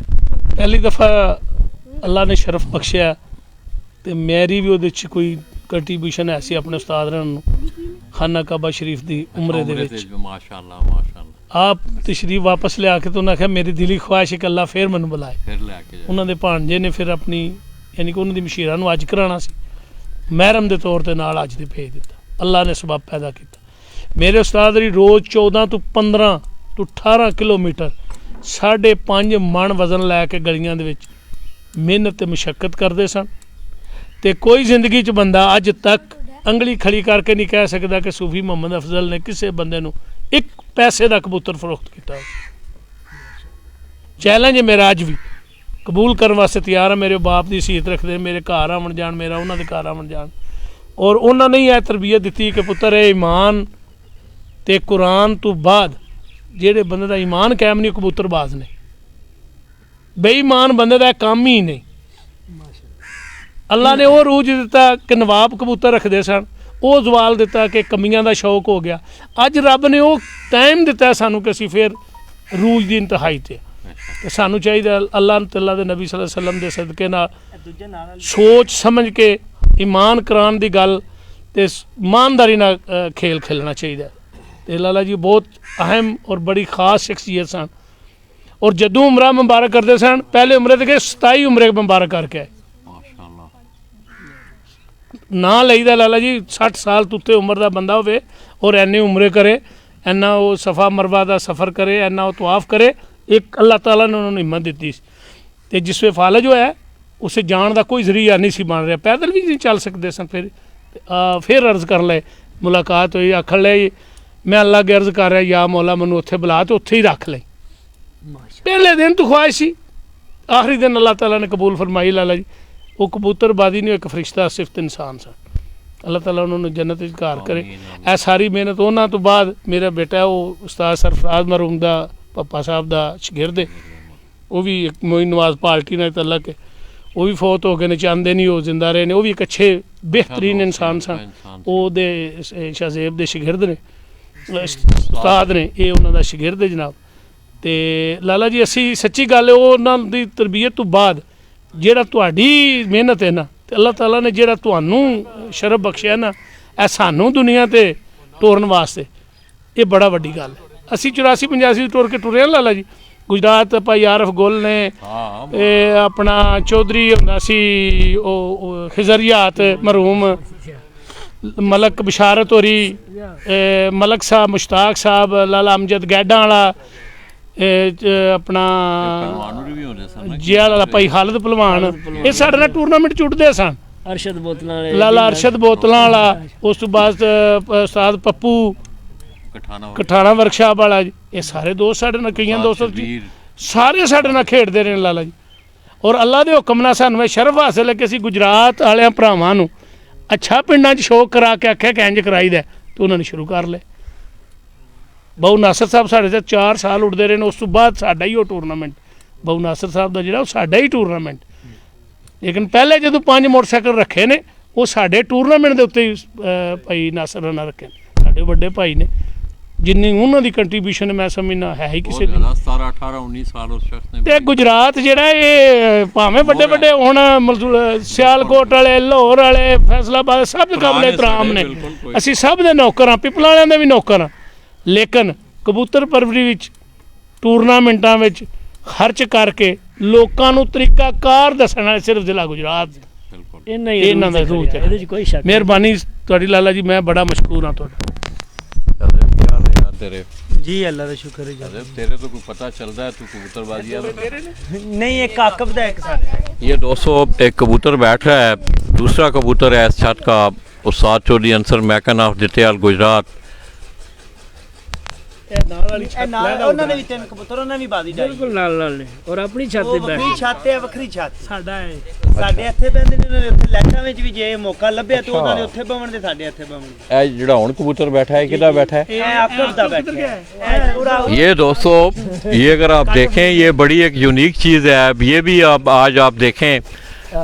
पहली दफ़ा अल्लाह ने शरफ बख्शिया तो मेरी भी ਉਹਦੇ 'ਚ ਕੋਈ ਕੰਟਰੀਬਿਊਸ਼ਨ ਐਸੀ ਆਪਣੇ ਉਸਤਾਦ ਨੂੰ ਖਾਨਾ ਕਾਬਾ ਸ਼ਰੀਫ ਦੀ ਉਮਰੇ ਦੇ ਵਿੱਚ। माशाअल्लाह माशाअल्लाह। ਆਪ ਤਸ਼ਰੀਫ ਵਾਪਸ ਲਿਆ ਕੇ ਤਾਂ ਉਹਨਾਂ ਆਖਿਆ ਮੇਰੀ ਦਿਲੀ ਖੁਆਇਸ਼ ਹੈ ਕਿ ਅੱਲਾ ਫੇਰ ਮੈਨੂੰ ਬੁਲਾਏ। फिर लेके जाए। ਉਹਨਾਂ ਦੇ ਭਾਣਜੇ ਨੇ ਫਿਰ ਆਪਣੀ ਯਾਨੀ ਕਿ ਉਹਨਾਂ ਦੀ ਮਸ਼ੀਰਾਂ ਨੂੰ ਅੱਜ ਕਰਾਉਣਾ ਸੀ, ਮਹਿਰਮ ਦੇ ਤੌਰ ਤੇ ਨਾਲ ਅੱਜ ਦੇ ਭੇਜ ਦਿੱਤਾ। ਅੱਲਾ ਨੇ ਸਬਬ ਪੈਦਾ ਕੀਤਾ। ਮੇਰੇ ਉਸਤਾਦ ਦੀ ਰੋਜ਼ 14 ਤੋਂ 15 ਤੋਂ 18 ਕਿਲੋਮੀਟਰ 5.5 ਮਣ ਵਜ਼ਨ ਲੈ ਕੇ ਗਲੀਆਂ ਦੇ ਵਿੱਚ ਮਿਹਨਤ ਤੇ ਮੁਸ਼ੱਕਤ ਕਰਦੇ ਸਨ। ਤੇ ਕੋਈ ਜ਼ਿੰਦਗੀ 'ਚ ਬੰਦਾ ਅੱਜ ਤੱਕ ਅੰਗਲੀ ਖੜੀ ਕਰਕੇ ਨਹੀਂ ਕਹਿ ਸਕਦਾ ਕਿ ਸੂਫੀ ਮੁਹੰਮਦ ਅਫਜ਼ਲ ਨੇ ਕਿਸੇ ਬੰਦੇ ਨੂੰ ਇੱਕ ਪੈਸੇ ਦਾ ਕਬੂਤਰ ਫਰੋਖਤ ਕੀਤਾ। ਚੈਲੰਜ ਹੈ ਮੇਰਾ, ਅੱਜ ਵੀ ਕਬੂਲ ਕਰਨ ਵਾਸਤੇ ਤਿਆਰ ਹਾਂ। ਮੇਰੇ ਬਾਪ ਦੀ ਸੀਹਤ ਰੱਖਦੇ, ਮੇਰੇ ਘਰ ਆਉਣ ਜਾਣ, ਮੇਰਾ ਉਹਨਾਂ ਦੇ ਘਰ ਆਉਣ ਜਾਣ। ਔਰ ਉਹਨਾਂ ਨੇ ਇਹ ਤਰਬੀਅਤ ਦਿੱਤੀ ਕਿ ਪੁੱਤਰ ਇਹ ਈਮਾਨ ਤੇ ਕੁਰਾਨ ਤੋਂ ਬਾਅਦ ਜਿਹੜੇ ਬੰਦੇ ਦਾ ਈਮਾਨ ਕਾਇਮ ਨਹੀਂ, ਕਬੂਤਰਬਾਜ਼ ਨੇ। ਬੇਈਮਾਨ ਬੰਦੇ ਦਾ ਕੰਮ ਹੀ ਨਹੀਂ। ਅੱਲਾ ਨੇ ਉਹ ਰੂਜ ਦਿੱਤਾ ਕਿ ਨਵਾਬ ਕਬੂਤਰ ਰੱਖਦੇ ਸਨ, ਉਹ ਜ਼ਵਾਲ ਦਿੱਤਾ ਕਿ ਕਮੀਆਂ ਦਾ ਸ਼ੌਕ ਹੋ ਗਿਆ। ਅੱਜ ਰੱਬ ਨੇ ਉਹ ਟਾਈਮ ਦਿੱਤਾ ਸਾਨੂੰ ਕਿ ਅਸੀਂ ਫਿਰ ਰੂਜ ਦੀ ਇੰਤਹਾਈ ਤੇ ਤੇ ਸਾਨੂੰ ਚਾਹੀਦਾ ਅੱਲਾਹ ਤਾਲਾ ਦੇ ਨਬੀ ਸੱਲੱਲਾਹੁ ਅਲੈहि ਵਸੱਲਮ ਦੇ ਸਦਕੇ ਨਾਲ ਸੋਚ ਸਮਝ ਕੇ ਈਮਾਨ ਕਰਾਉਣ ਦੀ ਗੱਲ ਤੇ ਇਮਾਨਦਾਰੀ ਨਾਲ ਖੇਲ ਖੇਲਣਾ ਚਾਹੀਦਾ ਤੇ ਲਾਲਾ ਜੀ ਬਹੁਤ ਅਹਿਮ ਔਰ ਬੜੀ ਖਾਸ ਸ਼ਖਸੀਅਤ ਸਨ ਔਰ ਜਦੋਂ ਉਮਰਾ ਮੁਬਾਰਕ ਕਰਦੇ ਸਨ ਪਹਿਲੇ ਉਮਰੇ ਤੇ 27 ਉਮਰੇ ਮੁਬਾਰਕ ਕਰਕੇ ਆਏ ਮਾਸ਼ਾਅੱਲਾ ਨਾ ਲਈਦਾ ਲਾਲਾ ਜੀ 60 ਸਾਲ ਤੋਂ ਉੱਤੇ ਉਮਰ ਦਾ ਬੰਦਾ ਹੋਵੇ ਔਰ ਐਨੇ ਉਮਰੇ ਕਰੇ ਇੰਨਾ ਉਹ ਸਫਾ ਮਰਵਾ ਦਾ ਸਫ਼ਰ ਕਰੇ ਇੰਨਾ ਉਹ ਤਵਾਫ ਕਰੇ ਇੱਕ ਅੱਲਾਹ ਤਾਲਾ ਨੇ ਉਹਨਾਂ ਨੂੰ ਹਿੰਮਤ ਦਿੱਤੀ ਤੇ ਜਿਸ ਵੇ ਫਾਲਜ ਹੋਇਆ ਉਸੇ ਜਾਣ ਦਾ ਕੋਈ ਜ਼ਰੀਆ ਨਹੀਂ ਸੀ ਬਣ ਰਿਹਾ ਪੈਦਲ ਵੀ ਨਹੀਂ ਚੱਲ ਸਕਦੇ ਸਨ ਫਿਰ ਅਰਜ਼ ਕਰ ਲਏ ਮੁਲਾਕਾਤ ਹੋਈ ਆਖਣ ਲਈ ਮੈਂ ਅੱਲਾ ਅੱਗੇ ਅਰਜ਼ ਕਰ ਰਿਹਾ ਯਾ ਮੌਲਾ ਮੈਨੂੰ ਉੱਥੇ ਬੁਲਾ ਤੇ ਉੱਥੇ ਹੀ ਰੱਖ ਲਈ ਪਹਿਲੇ ਦਿਨ ਤੋਂ ਖੁਆਇਸ਼ ਸੀ ਆਖਰੀ ਦਿਨ ਅੱਲਾਹ ਤਾਲਾ ਨੇ ਕਬੂਲ ਫਰਮਾਈ ਲਾਲਾ ਜੀ ਉਹ ਕਬੂਤਰਬਾਜ਼ੀ ਨਹੀਂ ਇੱਕ ਫਰਿਸ਼ਤਾ ਸਿਫਤ ਇਨਸਾਨ ਸਨ ਅੱਲਾਹ ਤਾਲਾ ਉਹਨਾਂ ਨੂੰ ਜੰਨਤ ਵਿੱਚ ਘਰ ਕਰੇ ਇਹ ਸਾਰੀ ਮਿਹਨਤ ਉਹਨਾਂ ਤੋਂ ਬਾਅਦ ਮੇਰਾ ਬੇਟਾ ਉਹ ਉਸਤਾਦ ਸਰਫਰਾਜ਼ ਮਰਹੂਮ ਦਾ ਪੱਪਾ ਸਾਹਿਬ ਦਾ ਸ਼ਾਗਿਰਦ ਹੈ ਉਹ ਵੀ ਇੱਕ ਮੋਇਨ ਨਵਾਜ਼ ਪਾਰਟੀ ਨਾਲ ਤਲਕ ਹੈ ਉਹ ਵੀ ਫੌਤ ਹੋ ਗਏ ਨੇ ਚਾਹੁੰਦੇ ਨਹੀਂ ਉਹ ਜ਼ਿੰਦਾ ਰਹੇ ਨੇ ਉਹ ਵੀ ਇੱਕ ਅੱਛੇ ਬਿਹਤਰੀਨ ਇਨਸਾਨ ਸਨ ਉਹਦੇ ਸ਼ਾਹਜ਼ੇਬ ਦੇ ਸ਼ਾਗਿਰਦ ਨੇ ਉਸਤਾਦ ਨੇ ਇਹ ਉਹਨਾਂ ਦਾ ਸ਼ਾਗਿਰਦ ਹੈ ਜਨਾਬ ਤੇ ਲਾਲਾ ਜੀ ਅਸੀਂ ਸੱਚੀ ਗੱਲ ਹੈ ਉਹ ਉਹਨਾਂ ਦੀ ਤਰਬੀਅਤ ਤੋਂ ਬਾਅਦ ਜਿਹੜਾ ਤੁਹਾਡੀ ਮਿਹਨਤ ਹੈ ਨਾ ਤੇ ਅੱਲਾਹ ਤਾਲਾ ਨੇ ਜਿਹੜਾ ਤੁਹਾਨੂੰ ਸ਼ਰਫ ਬਖਸ਼ਿਆ ਨਾ ਇਹ ਸਾਨੂੰ ਦੁਨੀਆ ਤੇ ਤੋਰਨ ਵਾਸਤੇ ਇਹ ਬੜਾ ਵੱਡੀ ਗੱਲ ਹੈ ਅਸੀਂ 84-85 ਟੁਰ ਕੇ ਟੁਰੇ ਲਾਲਾ ਜੀ ਗੁਜਰਾਤ ਭਾਈ ਆਰਫ ਗੁੱਲ ਨੇ ਇਹ ਆਪਣਾ ਚੌਧਰੀ ਹੁੰਦਾ ਸੀ ਉਹ ਖਿਜ਼ਰੀਆਤ ਮਰਹੂਮ ਮਲਕ ਬਿਸ਼ਾਰਤ ਹੋਰੀ ਮਲਕ ਸਾਹਿਬ ਮੁਸ਼ਤਾਕ ਸਾਹਿਬ ਲਾਲਾ ਅਮਜਦ ਗੈਡਾਂ ਵਾਲਾ ਆਪਣਾ ਜਿਆ ਭਾਈ ਖਾਲਦ ਭਲਵਾਨ ਇਹ ਸਾਡੇ ਨਾਲ ਟੂਰਨਾਮੈਂਟ ਚੁੱਟਦੇ ਸਨ ਅਰਸ਼ਦ ਬੋਤਲਾਂ ਲਾਲਾ ਅਰਸ਼ਦ ਬੋਤਲਾਂ ਵਾਲਾ ਉਸ ਤੋਂ ਬਾਅਦ ਉਸਤਾਦ ਪੱਪੂ ਕਠਾਣਾ ਵਰਕਸ਼ਾਪ ਵਾਲਾ ਜੀ ਇਹ ਸਾਰੇ ਦੋਸਤ ਸਾਡੇ ਨਾਲ ਕਈਆਂ ਦੋਸਤ ਸਾਰੇ ਸਾਡੇ ਨਾਲ ਖੇਡਦੇ ਰਹੇ ਲਾਲਾ ਜੀ ਔਰ ਅੱਲਾ ਦੇ ਹੁਕਮ ਨਾਲ ਸਾਨੂੰ ਇਹ ਸ਼ਰਫ ਹਾਸਿਲ ਹੈ ਕਿ ਅਸੀਂ ਗੁਜਰਾਤ ਵਾਲਿਆਂ ਭਰਾਵਾਂ ਨੂੰ ਅੱਛਾ ਪਿੰਡਾਂ 'ਚ ਸ਼ੌਕ ਕਰਾ ਕੇ ਆਖਿਆ ਕਿ ਇੰਝ ਕਰਾਈਦਾ ਤੇ ਉਹਨਾਂ ਨੇ ਸ਼ੁਰੂ ਕਰ ਲਏ ਬਹੁ ਨਾਸਰ ਸਾਹਿਬ ਸਾਡੇ ਤੇ 4 ਸਾਲ ਉੱਡਦੇ ਰਹੇ ਨੇ ਉਸ ਤੋਂ ਬਾਅਦ ਸਾਡਾ ਹੀ ਉਹ ਟੂਰਨਾਮੈਂਟ ਬਹੁ ਨਾਸਰ ਸਾਹਿਬ ਦਾ ਜਿਹੜਾ ਉਹ ਸਾਡਾ ਹੀ ਟੂਰਨਾਮੈਂਟ ਲੇਕਿਨ ਪਹਿਲੇ ਜਦੋਂ 5 ਮੋਟਰਸਾਈਕਲ ਰੱਖੇ ਨੇ ਉਹ ਸਾਡੇ ਟੂਰਨਾਮੈਂਟ ਦੇ ਉੱਤੇ ਹੀ ਭਾਈ ਨਾਸਰ ਨਾਲ ਰੱਖੇ ਸਾਡੇ ਵੱਡੇ ਭਾਈ ਨੇ ਜਿੰਨੀ ਉਹਨਾਂ ਦੀ ਕੰਟਰੀਬਿਊਸ਼ਨ ਮੈਂ ਸਮਝਣਾ ਹੈ ਹੀ ਕਿਸੇ ਦੀ 17 18 19 ਸਾਲ ਉਸ ਸ਼ਖਸ ਨੇ ਤੇ ਗੁਜਰਾਤ ਜਿਹੜਾ ਇਹ ਭਾਵੇਂ ਵੱਡੇ ਵੱਡੇ ਹੁਣ ਸਿਆਲਕੋਟ ਵਾਲੇ ਲਾਹੌਰ ਵਾਲੇ ਫੈਸਲਾਬਾਦ ਸਭ ਕਾਬਲੇ ਤਰਾਮ ਨੇ ਅਸੀਂ ਸਭ ਦੇ ਨੌਕਰ ਹਾਂ ਪਿਪਲ ਵਾਲਿਆਂ ਦੇ ਵੀ ਨੌਕਰ ਹਾਂ ਲੇਕਿਨ ਕਬੂਤਰ ਪਰਵਰੀ ਵਿੱਚ ਟੂਰਨਾਮੈਂਟਾਂ ਵਿੱਚ ਖਰਚ ਕਰਕੇ ਲੋਕਾਂ ਨੂੰ ਤਰੀਕਾਕਾਰ ਦੱਸਣ ਵਾਲੇ ਸਿਰਫ ਜ਼ਿਲ੍ਹਾ ਗੁਜਰਾਤ ਇਹਨਾਂ ਦਾ ਰੂਹ ਹੈ ਇਹਦੇ 'ਚ ਕੋਈ ਸ਼ੱਕ ਮਿਹਰਬਾਨੀ ਤੁਹਾਡੀ ਲਾਲਾ ਜੀ ਮੈਂ ਬੜਾ ਮਸ਼ਕੂਰ ਹਾਂ ਤੁਹਾਡਾ तेरे जी अल्लाह का शुक्र है जी। तेरे तो कुछ पता चलता है तू कबूतरबाजी नहीं एक आकब दा एक साल ये दोस्तों एक कबूतर बैठ रहा है दूसरा कबूतर है इस छत का उस्ताद चौधरी अंसर मैकन ऑफ दित्याल गुजरात ਉਹਨਾਂ ਨੇ ਵੀ 3 ਕਬੂਤਰ ਉਹਨਾਂ ਵੀ ਬਾਦੀ ਡਾਈ ਬਿਲਕੁਲ ਨਾਲ ਨੇ ਔਰ ਆਪਣੀ ਛੱਤ ਤੇ ਬੈਠ ਵੱਖਰੀ ਛੱਤ ਹੈ ਵੱਖਰੀ ਛੱਤ ਸਾਡਾ ਹੈ ਸਾਡੇ ਇੱਥੇ ਬੈਠਦੇ ਨੇ ਉਹਨਾਂ ਦੇ ਉੱਥੇ ਲੈਟਾਂ ਵਿੱਚ ਵੀ ਜੇ ਮੌਕਾ ਲੱਭਿਆ ਤਾਂ ਉਹਨਾਂ ਦੇ ਉੱਥੇ ਬਵਣ ਦੇ ਸਾਡੇ ਇੱਥੇ ਬਵਣ ਇਹ ਜਿਹੜਾ ਹੁਣ ਕਬੂतर बैठा है किधर बैठा है ਇਹ ਆਕਬ ਦਾ ਬੈਠਾ ਹੈ ਪੂਰਾ ये दोस्तों ये अगर आप देखें ये बड़ी एक यूनिक चीज़ है अब ये भी आप आज आप देखें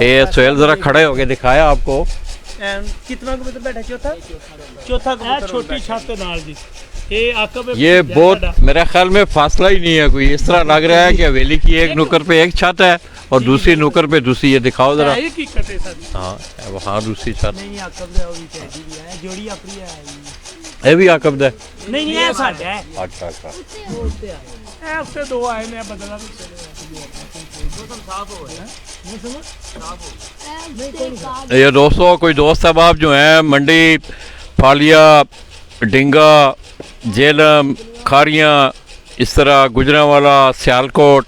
ये सोहेल ज़रा खड़े होके दिखाया आपको कितना कबूतर बैठा चौथा कबूतर छोटी छत के नाल जी ये बहुत मेरे ख्याल में फासला ही नहीं है कोई इस तरह लग रहा है कि हवेली की एक नुक्कर पे एक छत है और दूसरी नुक्कर पे दूसरी ये दिखाओ जरा हाँ वहाँ दूसरी छत नहीं आकब दा भी चाहिदी भी है जोड़ी अपनी है ये भी आकब है नहीं नहीं है साडा है अच्छा अच्छा ਇਹ ਹਫਤੇ 2 ਆਏ ਨੇ ਬਦਲਾ ये दोस्तों कोई दोस्त अहबाब जो हैं मंडी फालिया डिंगा जेलम खारियाँ इस तरह गुजरांवाला सियालकोट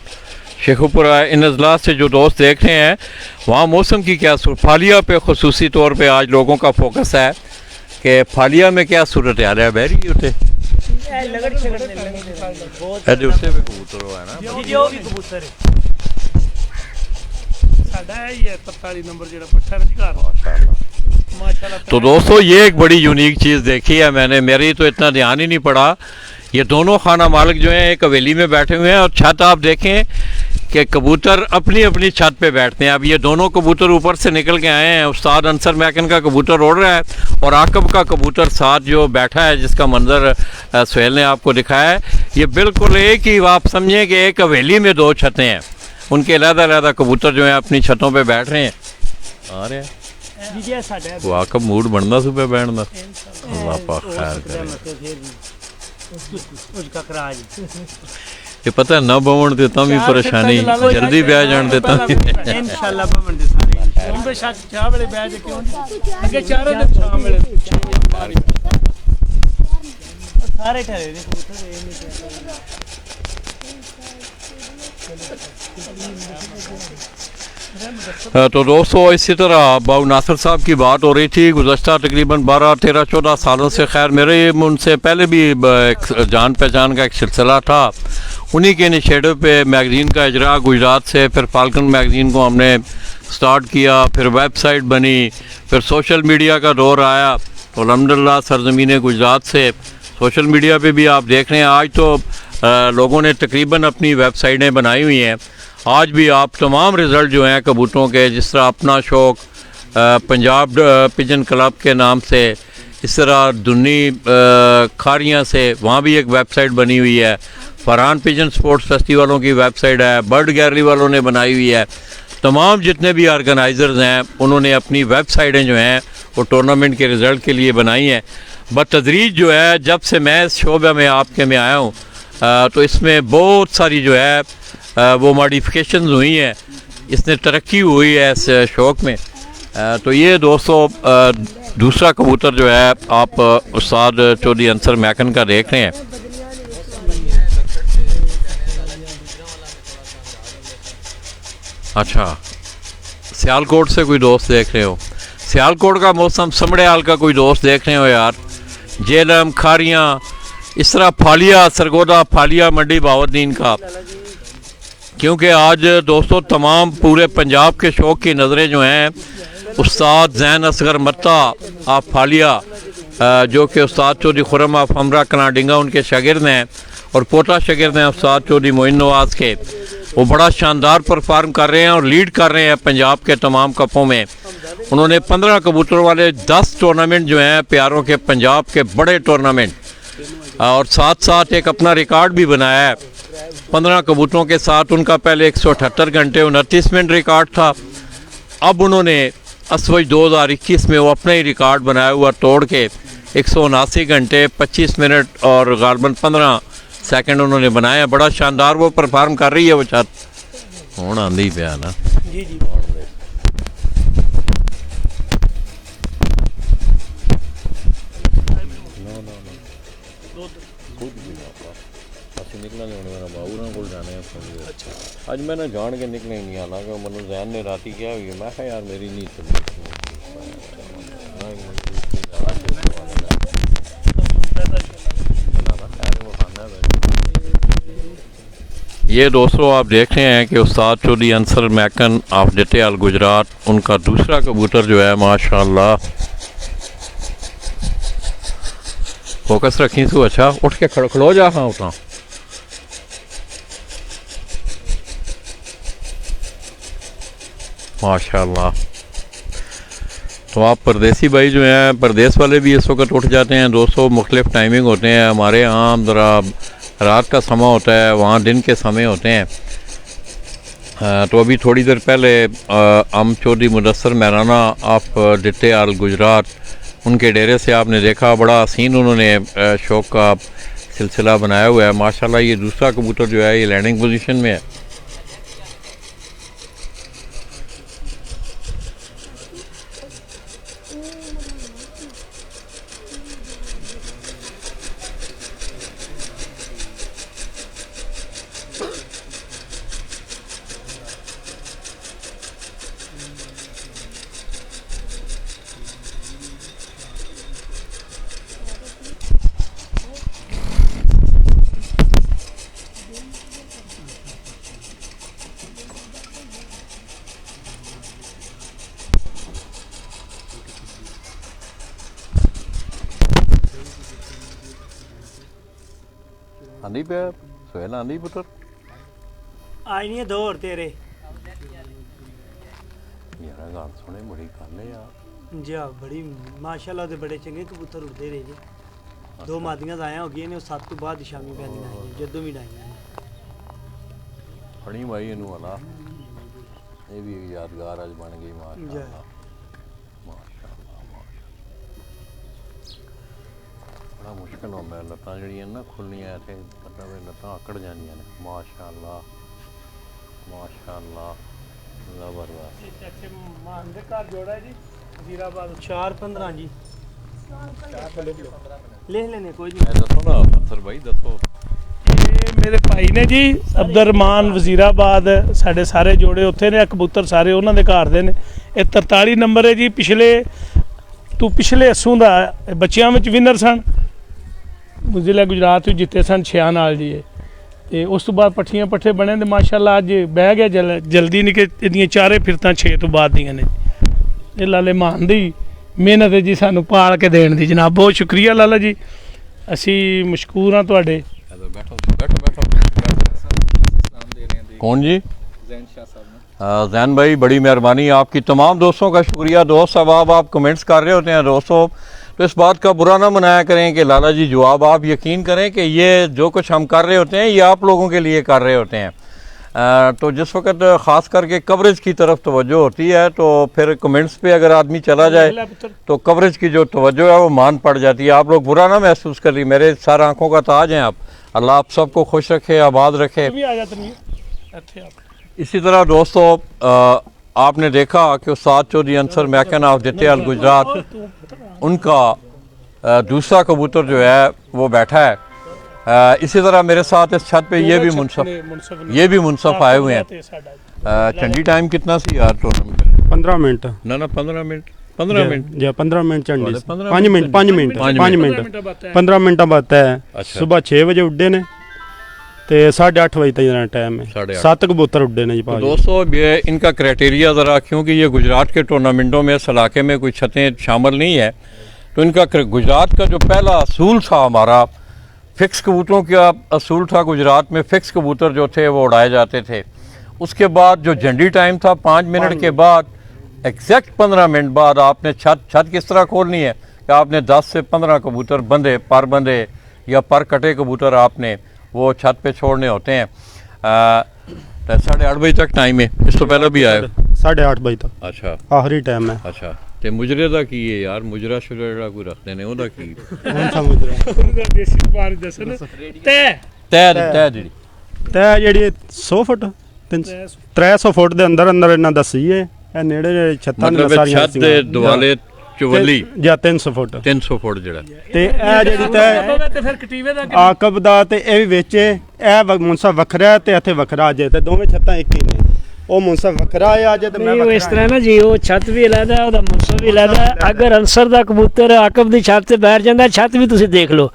शेखुपुरा इन अजला से जो दोस्त देख रहे हैं वहाँ मौसम की क्या फालिया पे ख़ुसूसी तौर पे आज लोगों का फोकस है कि फालिया में क्या सूरत हाल है बहरी उठे लगड़ छगड़ ने बहुत उससे भी कबूतर है ना जो भी कबूतर है ਸਾਡਾ ਇਹ ਹੀ ਹੈ 43 ਨੰਬਰ ਜਿਹੜਾ ਪੱਠਾ ਰੁਜ਼ਗਾਰ माशाल्लाह तो दोस्तों ये एक बड़ी यूनिक चीज़ देखी है मैंने मेरी तो इतना ध्यान ही नहीं पड़ा ये दोनों खाना मालिक जो हैं एक हवेली में बैठे हुए हैं और छत आप देखें कि कबूतर अपनी अपनी छत पे बैठते हैं। अब ये दोनों कबूतर ऊपर से निकल के आए हैं, उस्ताद अंसर मैकन का कबूतर उड़ रहा है और आकब का कबूतर साथ जो बैठा है, जिसका मंजर सुहेल ने आपको दिखाया है, ये बिल्कुल एक ही, आप समझें कि एक हवेली में दो छतें हैं, उनके अलग-अलग कबूतर जो हैं अपनी छतों पे बैठ रहे हैं। आ रहे हैं वो आकब मूड बनना सुबह बैठना, अल्लाह पाक खैर करे। ये पता है ना बवण देता भी परेशानी, जल्दी ब्याह जान देता इंशाल्लाह बमन दे सारे उनपे चाह वाले बैठ क्यों अगे चारों ने शाम वाले सारे ठहरे ने कबूतर ये नहीं तो दोस्तों, इसी तरह बाबू नासिर साहब की बात हो रही थी। गुज़श्ता तकरीबन 12, 13, 14 सालों से, खैर मेरे उनसे पहले भी एक जान पहचान का एक सिलसिला था। उन्हीं के इनिशिएटिव पे मैगज़ीन का इजरा गुजरात से, फिर फाल्कन मैगज़ीन को हमने स्टार्ट किया, फिर वेबसाइट बनी, फिर सोशल मीडिया का दौर आया। तो अल्हम्दुलिल्लाह सरज़मीन गुजरात से सोशल मीडिया पे भी आप देख रहे हैं, आज तो लोगों ने तकरीबन अपनी वेबसाइटें बनाई हुई हैं। आज भी आप तमाम रिज़ल्ट जो हैं कबूतरों के, जिस तरह अपना शौक पंजाब पिजन क्लब के नाम से, इस तरह दुन्नी खारियाँ से वहाँ भी एक वेबसाइट बनी हुई है, फरहान पिजन स्पोर्ट्स फेस्टिवलों की वेबसाइट है, बर्ड गैलरी वालों ने बनाई हुई है। तमाम जितने भी ऑर्गेनाइज़र्स हैं उन्होंने अपनी वेबसाइटें जो हैं वो टूर्नामेंट के रिज़ल्ट के लिए बनाई हैं। बतदरीज जो है, जब से मैं इस शोबे में आपके में आया हूँ तो इसमें बहुत सारी जो है वो मॉडिफिकेशंस हुई हैं, इसने तरक्की हुई है इस शौक़ में। तो ये दोस्तों दूसरा कबूतर जो है आप उस्ताद चौधरी अंसर मैकन का देख रहे हैं। अच्छा, सियालकोट से कोई दोस्त देख रहे हो, सियालकोट का मौसम, समड़ियाल का कोई दोस्त देख रहे हो यार, जेलम, खारियाँ, इस तरह फालिया, सरगोदा, फालिया, मंडी बहाउद्दीन का। क्योंकि आज दोस्तों तमाम पूरे पंजाब के शौक़ की नज़रें जो हैं उस्ताद ज़ैन असगर मत्ता आप फालिया, जो कि उस्ताद चौधरी खुरम आप हमरा कनाडिंगा उनके शागिर्द हैं और पोता शागिर्द हैं उस्ताद चौधरी मोइन नवाज़ के, वो बड़ा शानदार परफॉर्म कर रहे हैं और लीड कर रहे हैं पंजाब के तमाम कपों में। उन्होंने 15 कबूतर वाले 10 टूर्नामेंट जो हैं प्यारों के, पंजाब के बड़े टूर्नामेंट, और साथ साथ एक अपना रिकॉर्ड भी बनाया है 15 कबूतरों के साथ। उनका पहले 178 घंटे 29 मिनट रिकॉर्ड था, अब उन्होंने असवज 2021 में वो अपना ही रिकॉर्ड बनाया हुआ तोड़ के 179 घंटे 25 मिनट और गालबन 15 सेकंड उन्होंने बनाया। बड़ा शानदार वो परफॉर्म कर रही है वो छत, हूँ आंधी पे ना जी जी अज मैं ना जान के निकले नहीं, हालांकि मैं जहन ने राती क्या हुई, मैं कहा यार मेरी नींद चली। ये दोस्तों आप देख रहे हैं कि उस्ताद चौधरी अंसर मैकन ऑफ डिटेल गुजरात, उनका दूसरा कबूतर जो है माशाल्लाह, फोकस रखी तू, अच्छा उठ के खड़ो जा, हाँ उठा। माशाल्लाह। तो आप परदेसी भाई जो हैं, परदेस वाले भी इस वक्त उठ जाते हैं दोस्तों, मुख्तलिफ टाइमिंग होते हैं। हमारे यहाँ ज़रा रात का समय होता है, वहाँ दिन के समय होते हैं। तो अभी थोड़ी देर पहले हम चौधरी मुदस्सर महराना ऑफ डिटेल गुजरात, उनके डेरे से आपने देखा, बड़ा हसीन उन्होंने शौक़ का सिलसिला बनाया हुआ है माशाल्लाह। ये दूसरा कबूतर जो है ये लैंडिंग पोजीशन में है। आंधी पे सोहेल, आंधी पुत्र ਆਈ ਨਹੀਂ ਦੋ ਹੋਰ ਤੇਰੇ ਯਾਰ ਗੱਲ ਸੁਣੇ ਬੜੀ ਗੱਲ ਹੈ ਯਾਰ ਜੀ ਬੜੀ ਮਾਸ਼ਾਅੱਲਾ ਤੇ ਬੜੇ ਚੰਗੇ ਕਬੂਤਰ ਉੱਡਦੇ ਰਹੇ ਜੀ ਦੋ ਮਾਦੀਆਂ ਆਇਆ ਹੋ ਗਈਆਂ ਨੇ ਉਹ 7 ਤੋਂ ਬਾਅਦ ਸ਼ਾਮੀ ਪੈਂਦੀਆਂ ਨੇ ਜਦੋਂ ਵੀ ਡਾਈਆਂ ਨੇ ਫੜੀ ਮਾਈ ਇਹਨੂੰ ਵਾਲਾ ਇਹ ਵੀ ਇੱਕ ਯਾਦਗਾਰ ਅੱਜ ਬਣ ਗਈ ਮਾਸ਼ਾਅੱਲਾ ਬੜਾ ਮੁਸ਼ਕਿਲ ਹੁੰਦਾ ਹੈ ਲੱਤਾਂ ਜਿਹੜੀਆਂ ਨਾ ਖੁੱਲ੍ਹੀਆਂ ਤੇ ਮਤਲਬ ਲੱਤਾਂ ਆਕੜ ਜਾਂਦੀਆਂ ਨੇ ਮਾਸ਼ਾਅੱਲਾ ਮਾਸ਼ਾਅੱਲਾ ਜ਼ਬਰਦਸਤ ਇੱਥੇ ਮਾਨ ਦੇ ਘਰ ਜੋੜਾ ਜੀ ਵਜ਼ੀਰਾਬਾਦ 4-15 ਜੀ ਲਿਖ ਲੈਣੇ ਕੋਈ ਇਹ ਦੱਸੋ ਨਾ ਅਫਸਰ ਭਾਈ ਦੱਸੋ ਇਹ ਮੇਰੇ ਭਾਈ ਨੇ ਜੀ ਅਬਦੁਰਰਹਿਮਾਨ ਵਜ਼ੀਰਾਬਾਦ ਸਾਡੇ ਸਾਰੇ ਜੋੜੇ ਉੱਥੇ ਨੇ ਕਬੂਤਰ ਸਾਰੇ ਉਹਨਾਂ ਦੇ ਘਰ ਦੇ ਨੇ ਇਹ 43 ਨੰਬਰ ਹੈ ਜੀ ਪਿਛਲੇ ਅਸੂ ਦਾ ਬੱਚਿਆਂ ਵਿੱਚ ਵਿਨਰ ਸਨ ਜ਼ਿਲ੍ਹਾ ਗੁਜਰਾਤ ਵਿੱਚ ਜਿੱਤੇ ਸਨ 6 ਨਾਲ ਜੀ ਇਹ ਤੇ ਉਸ ਤੋਂ ਬਾਅਦ ਪੱਠੀਆਂ ਪੱਠੇ ਬਣੇ ਤੇ ਮਾਸ਼ਾਅੱਲਾ ਅੱਜ ਬਹਿ ਗਿਆ ਜਲਦੀ ਨਹੀਂ ਕਿ ਇਹਦੀਆਂ ਚਾਰੇ ਫਿਰਤਾਂ 6 ਤੋਂ ਬਾਅਦ ਦੀਆਂ ਨੇ ਇਹ ਲਾਲੇ ਮਾਨ ਦੀ ਮਿਹਨਤ ਹੈ ਜੀ ਸਾਨੂੰ ਪਾਲ ਕੇ ਦੇਣ ਦੀ ਜਨਾਬ ਬਹੁਤ ਸ਼ੁਕਰੀਆ ਲਾਲਾ ਜੀ ਅਸੀਂ ਮਸ਼ਕੂਰ ਹਾਂ ਤੁਹਾਡੇ बैठो कौन जी जैन भाई बड़ी मेहरबानी आपकी तमाम दोस्तों का शुक्रिया दोस्त अब आप कमेंट्स कर रहे होते हैं दोस्तों तो इस बात का बुरा ना मनाया करें कि लाला जी जवाब आप यकीन करें कि ये जो कुछ हम कर रहे होते हैं ये आप लोगों के लिए कर रहे होते हैं तो जिस वक्त ख़ास करके कवरेज की तरफ तवज्जो होती है तो फिर कमेंट्स पे अगर आदमी चला जाए तो कवरेज की जो तवज्जो है वो मान पड़ जाती है आप लोग बुरा ना महसूस करिए मेरे सर आंखों का ताज हैं आप अल्लाह आप सबको खुश रखे आबाद रखे इसी तरह दोस्तों आपने देखा कि उस्ताद चौधरी अंसर मैकन ऑफ दित्ते अल गुजरात उनका दूसरा कबूतर जो है वो बैठा है इसी तरह मेरे साथ इस छत पे ये भी मुनसफ आए हुए हैं चंडी टाइम कितना सी यार टूर्नामेंट 15 मिनट ना 15 मिनट या 15 minute Chandi 15 5 minute 5 minute 15 minute बाद है सुबह 6 बजे उड्डे ने ते 8:30 बजे तक टाइम है 7 कबूतर उड्डे ने जी तो दोस्तों ये इनका क्राइटेरिया ज़रा क्योंकि ये गुजरात के टूर्नामेंटों में इस इलाके में कोई छतें शामिल नहीं है तो इनका गुजरात का जो पहला असूल था हमारा फिक्स कबूतरों का असूल था गुजरात में फिक्स कबूतर जो थे वो उड़ाए जाते थे उसके बाद जो झंडी टाइम था 5 मिनट के बाद एग्जैक्ट 15 मिनट बाद आपने छत किस तरह खोलनी है कि आपने 10 से 15 कबूतर बंदे या पर कटे कबूतर आपने वो छत पे छोड़ने होते हैं 8:30 बजे तक टाइम है इस तो पहले भी आए 8:30 बजे तक अच्छा आखिरी टाइम है अच्छा ते मुजरे दा की है यार मुजरा शुरा जेड़ा कोई रखते ने ओदा की कौन सा मुजरा देसी बार दसन तय ਜਿਹੜੀ 100 ਫੁੱਟ 300 ਫੁੱਟ ਦੇ ਅੰਦਰ ਇਹਨਾਂ ਦੱਸੀ ਹੈ ਇਹ ਨੇੜੇ ਛੱਤਾਂ ਨੇ ਸਾਰੀਆਂ ਛੱਤ ਦੇ ਦੁਆਲੇ ਚੁਵੱਲੀ ਜਾਂ 300 ਫੁੱਟ 300 ਫੁੱਟ ਜਿਹੜਾ ਤੇ ਇਹ ਜਿਹੜੀ ਤੇ ਫਿਰ ਕਟੀਵੇ ਦਾ ਆਕਬ ਦਾ ਤੇ ਇਹ ਵੀ ਵਿੱਚ ਇਹ ਮੁਨਸਾ ਵੱਖਰਾ ਤੇ ਇੱਥੇ ਵੱਖਰਾ ਜੇ ਤੇ ਦੋਵੇਂ ਛੱਤਾਂ ਇੱਕ ਹੀ ਨੇ ਉਹ ਮੁਨਸਾ ਵੱਖਰਾ ਆ ਜੇ ਤੇ ਮੈਂ ਉਹ ਇਸ ਤਰ੍ਹਾਂ ਨਾ ਜੀ ਉਹ ਛੱਤ ਵੀ ਅਲੱਗ ਹੈ ਉਹਦਾ ਮੁਨਸਾ ਵੀ ਅਲੱਗ ਹੈ ਅਗਰ ਅੰਸਰ ਦਾ ਕਬੂਤਰ ਆਕਬ ਦੀ ਛੱਤ ਤੇ ਬੈਠ ਜਾਂਦਾ ਛੱਤ ਵੀ ਤੁਸੀਂ ਦੇਖ ਲਓ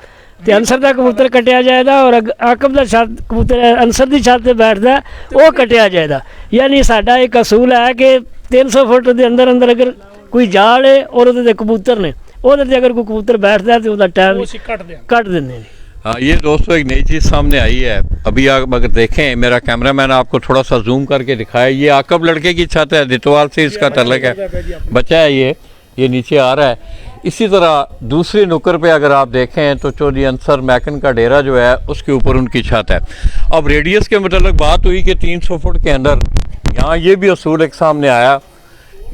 ਤੇ ਅੰਸਰ ਦਾ ਕਬੂਤਰ ਕਟਿਆ ਜਾਏਗਾ ਔਰ ਆਕਬ ਦਾ ਕਬੂਤਰ ਅੰਸਰ ਦੀ ਛੱਤ ਤੇ ਬੈਠਦਾ ਉਹ ਕਟਿਆ ਜਾਏਗਾ ਯਾਨੀ ਸਾਡਾ ਇੱਕ ਅਸੂਲ ਹੈ ਕਿ 300 ਫੁੱਟ ਦੇ ਅੰਦਰ ਅਗਰ कोई जाल है और ਉਹਦੇ कबूतर ने ਉਹਦੇ ਤੇ अगर कोई कबूतर बैठता है तो ਉਹਦਾ टाइम कट देंगे हाँ ये दोस्तों एक नई चीज़ सामने आई है अभी आप अगर देखें मेरा कैमरामैन आपको थोड़ा सा जूम करके दिखाए ये आकब लड़के की छत है दितवाल से इसका तल्लक है बच्चा है ये नीचे आ रहा है इसी तरह दूसरी नुक्कर पे अगर आप देखें तो चौधरी अंसर मैकन का डेरा जो है उसके ऊपर उनकी छत है अब रेडियस के मतलब बात हुई कि 300 फुट के अंदर यहाँ ये भी असूल एक सामने आया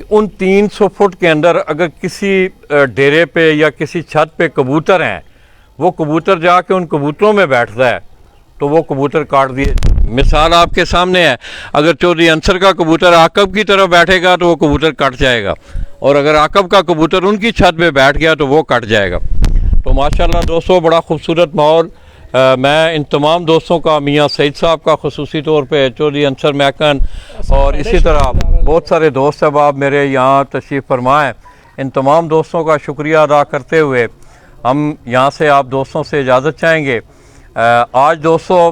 उन 300 फुट के अंदर अगर किसी डेरे पे या किसी छत पे कबूतर हैं वो कबूतर जाके उन कबूतरों में बैठता है तो वो कबूतर काट दिए मिसाल आपके सामने है अगर चौधरी अंसर का कबूतर आकब की तरफ बैठेगा तो वो कबूतर कट जाएगा और अगर आकब का कबूतर उनकी छत पे बैठ गया तो वो कट जाएगा तो माशाल्लाह दोस्तों बड़ा खूबसूरत माहौल मैं इन तमाम दोस्तों का मियाँ सईद साहब का ख़ुसूसी तौर पे चौधरी अंसर मैकन और इसी तरह बहुत सारे दोस्त अहबाब मेरे यहाँ तशरीफ़ फरमाएँ इन तमाम दोस्तों का शुक्रिया अदा करते हुए हम यहाँ से आप दोस्तों से इजाज़त चाहेंगे आज दोस्तों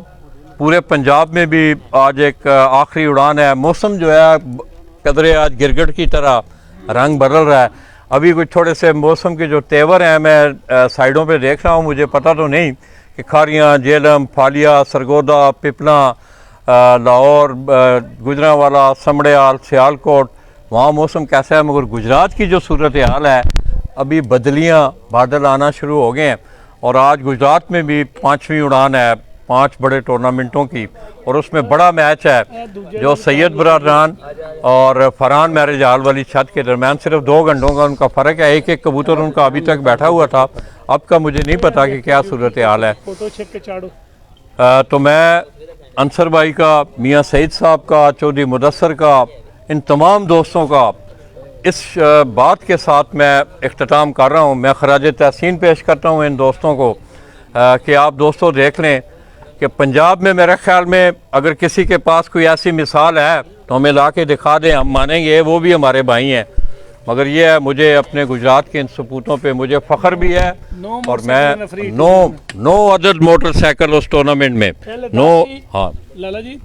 पूरे पंजाब में भी आज एक आखिरी उड़ान है मौसम जो है कदरे आज गिरगिट की तरह रंग बदल रहा है अभी कुछ थोड़े से मौसम के जो तेवर हैं मैं साइडों पे देख रहा हूँ मुझे पता तो नहीं कि खारियाँ जेलम फालिया सरगोदा पिपला लाहौर, गुजरांवाला, समड़ियाल, सियालकोट, वहाँ मौसम कैसा है, मगर गुजरात की जो सूरत हाल है अभी बदलियाँ, बादल आना शुरू हो गए हैं। और आज गुजरात में भी 5वीं उड़ान है 5 बड़े टूर्नामेंटों की, और उसमें बड़ा मैच है जो सैयद बरादरान और फरहान मैरिज हॉल वाली छत के दरमियान सिर्फ 2 घंटों का उनका फ़र्क है। एक कबूतर उनका अभी तक बैठा हुआ था, अब का मुझे नहीं पता कि क्या सूरत हाल है। फोटो छेक के चाड़ो। तो मैं अंसर भाई का, मियाँ सईद साहब का, चौधरी मुदस्सर का, इन तमाम दोस्तों का इस बात के साथ मैं इख्तिताम कर रहा हूँ। मैं खराज तहसीन पेश करता हूँ इन दोस्तों को कि आप दोस्तों देख लें कि पंजाब में मेरे ख्याल में अगर किसी के पास कोई ऐसी मिसाल है तो हमें ला के दिखा दें, हम मानेंगे, वो भी हमारे भाई हैं। मगर ये है, मुझे अपने गुजरात के इन सपूतों पे मुझे फ़ख्र भी है। और मैं 9 अदद मोटरसाइकिल उस टूर्नामेंट में 9। हाँ लाला जी,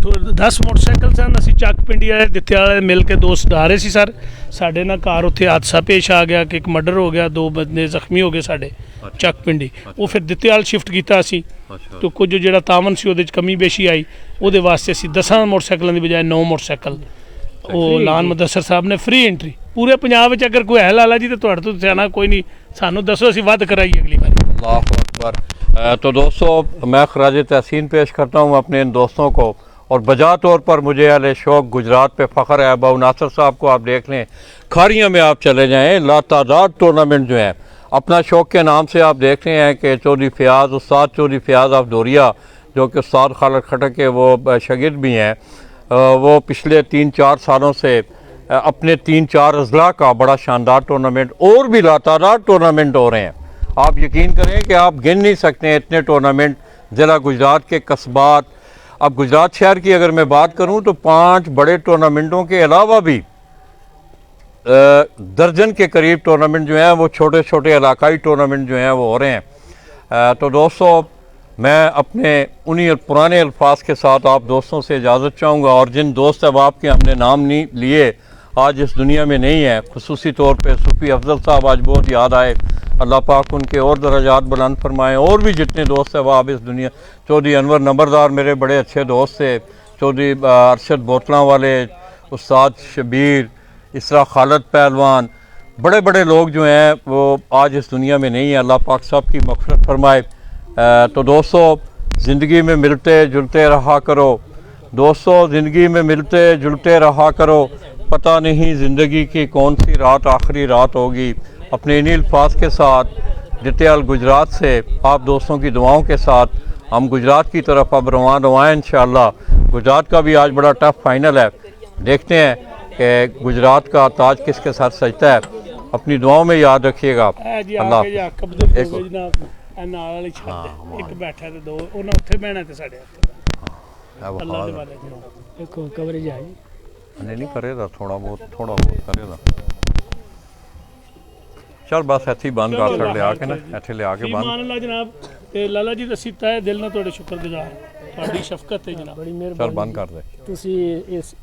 10 मोटरसाइकिल सन। ਅਸੀਂ ਚੱਕ ਪਿੰਡੀ ਵਾਲੇ ਦਿੱਤੇ ਵਾਲੇ ਮਿਲ ਕੇ ਦੋਸਤ ਡਾ ਰਹੇ ਸੀ ਸਰ। ਸਾਡੇ ਨਾਲ ਘਰ ਉੱਥੇ ਹਾਦਸਾ ਪੇਸ਼ ਆ ਗਿਆ ਕਿ ਇੱਕ ਮਰਡਰ ਹੋ ਗਿਆ, 2 ਬੰਦੇ ਜ਼ਖਮੀ ਹੋ ਗਏ ਸਾਡੇ ਚੱਕ ਪਿੰਡੀ। ਉਹ ਫਿਰ ਦਿੱਤੇ ਵਾਲ ਸ਼ਿਫਟ ਕੀਤਾ ਅਸੀਂ, ਤੇ ਕੁਝ ਜਿਹੜਾ ਤਾਮਨ ਸੀ ਉਹਦੇ 'ਚ ਕਮੀ ਬੇਸ਼ੀ ਆਈ, ਉਹਦੇ ਵਾਸਤੇ ਅਸੀਂ 10 ਮੋਟਰਸਾਈਕਲਾਂ ਦੀ ਬਜਾਏ 9 ਮੋਟਰਸਾਈਕਲ ਉਹ ਲਾਨ ਮੁਦੱਸਰ ਸਾਹਿਬ ਨੇ ਫ੍ਰੀ ਐਂਟਰੀ ਪੂਰੇ ਪੰਜਾਬ ਵਿੱਚ ਅਗਰ ਕੋਈ ਹੈ ਲਾਲਾ ਜੀ ਤਾਂ ਤੁਹਾਡੇ ਤੋਂ ਸਿਆਣਾ ਕੋਈ नहीं, ਸਾਨੂੰ ਦੱਸੋ, ਅਸੀਂ ਵੱਧ ਕਰਾਈਏ अगली बार। अल्लाह अकबर। तो दोस्तों मैं खराज तहसीन पेश करता हूँ अपने इन दोस्तों को, और बजा तौर पर मुझे अल शौक गुजरात पे फ़ख्र है। अबू नासिर साहब को आप देख लें, खारियाँ में आप चले जाएँ, लातादाद टूर्नामेंट जो है अपना शौक के नाम से आप देख रहे हैं कि चौधरी फ़याज़, उस्ताद चौधरी फ़याज़ ऑफ डोरिया, जो कि उस्ताद खालिद खटक के वो शागिर्द भी हैं, वो पिछले 3-4 सालों से अपने 3-4 अजला का बड़ा शानदार टूर्नामेंट, और भी लातादाद टूर्नामेंट हो रहे हैं। आप यकीन करें कि आप गिन नहीं सकते हैं इतने टूर्नामेंट ज़िला गुजरात के कस्बात। अब गुजरात शहर की अगर मैं बात करूं तो 5 बड़े टूर्नामेंटों के अलावा भी दर्जन के करीब टूर्नामेंट जो हैं वो छोटे छोटे इलाकाई टूर्नामेंट जो हैं वो हो रहे हैं। तो दोस्तों मैं अपने उन्हीं पुराने अल्फाज के साथ आप दोस्तों से इजाज़त चाहूँगा, और जिन दोस्त अहबाब के हमने नाम नहीं लिए आज इस दुनिया में नहीं है, खुसूसी तौर पे सूफ़ी अफजल साहब आज बहुत याद आए, अल्लाह पाक उनके और दर्जात बुलंद फरमाएँ। और भी जितने दोस्त अहबाब इस दुनिया, चौधरी अनवर नंबरदार मेरे बड़े अच्छे दोस्त थे, चौधरी अरशद बोतलां वाले, उस्ताद शबीर, इसरा खालिद पहलवान, बड़े बड़े लोग जो हैं वो आज इस दुनिया में नहीं है। अल्लाह पाक साहब की मग़फ़िरत फरमाए। तो दोस्तों ज़िंदगी में मिलते जुलते रहा करो, दोस्तों ज़िंदगी में मिलते जुलते रहा करो, पता नहीं ज़िंदगी की कौन सी रात आखिरी रात होगी। अपने इन्हीं अल्फाज के साथ डिटेल गुजरात से आप दोस्तों की दुआओं के साथ हम गुजरात की तरफ अब रवाना हैं इंशाअल्लाह। गुजरात का भी आज बड़ा टफ फाइनल है, देखते हैं कि गुजरात का ताज किसके साथ सजता है। अपनी दुआओं में याद रखिएगा। अल्लाह ਨਾਲ ਵਾਲੀ ਛੱਡ ਇੱਕ ਬੈਠਾ ਤੇ 2 ਉਹਨਾਂ ਉੱਥੇ ਬਹਿਣਾ ਤੇ ਸਾਡੇ ਹੱਥ ਅੱਲਾਹ ਦੇ ਵਾਲੇ ਦੇਖੋ ਕਵਰੇਜ ਆ ਜੀ। नहीं करेगा, थोड़ा बहुत करेगा। चल बस ਇੱਥੇ ਹੀ ਬੰਦ ਕਰ ਛੱਡ ਲਿਆ ਕੇ ਨਾ, ਇੱਥੇ ਲਿਆ ਕੇ ਬੰਦ। ਮਾਨ ਅੱਲਾ ਜਨਾਬ। ਤੇ ਲਾਲਾ ਜੀ ਅਸੀਂ ਤਹਿ ਦਿਲ ਨਾਲ ਤੁਹਾਡੇ ਸ਼ੁਕਰਗੁਜ਼ਾਰ, ਤੁਹਾਡੀ ਸ਼ਫਕਤ ਹੈ ਜਨਾਬ, ਬੜੀ ਮਿਹਰਬਾਨੀ। चल बंद कर दे। ਤੁਸੀਂ ਇਸ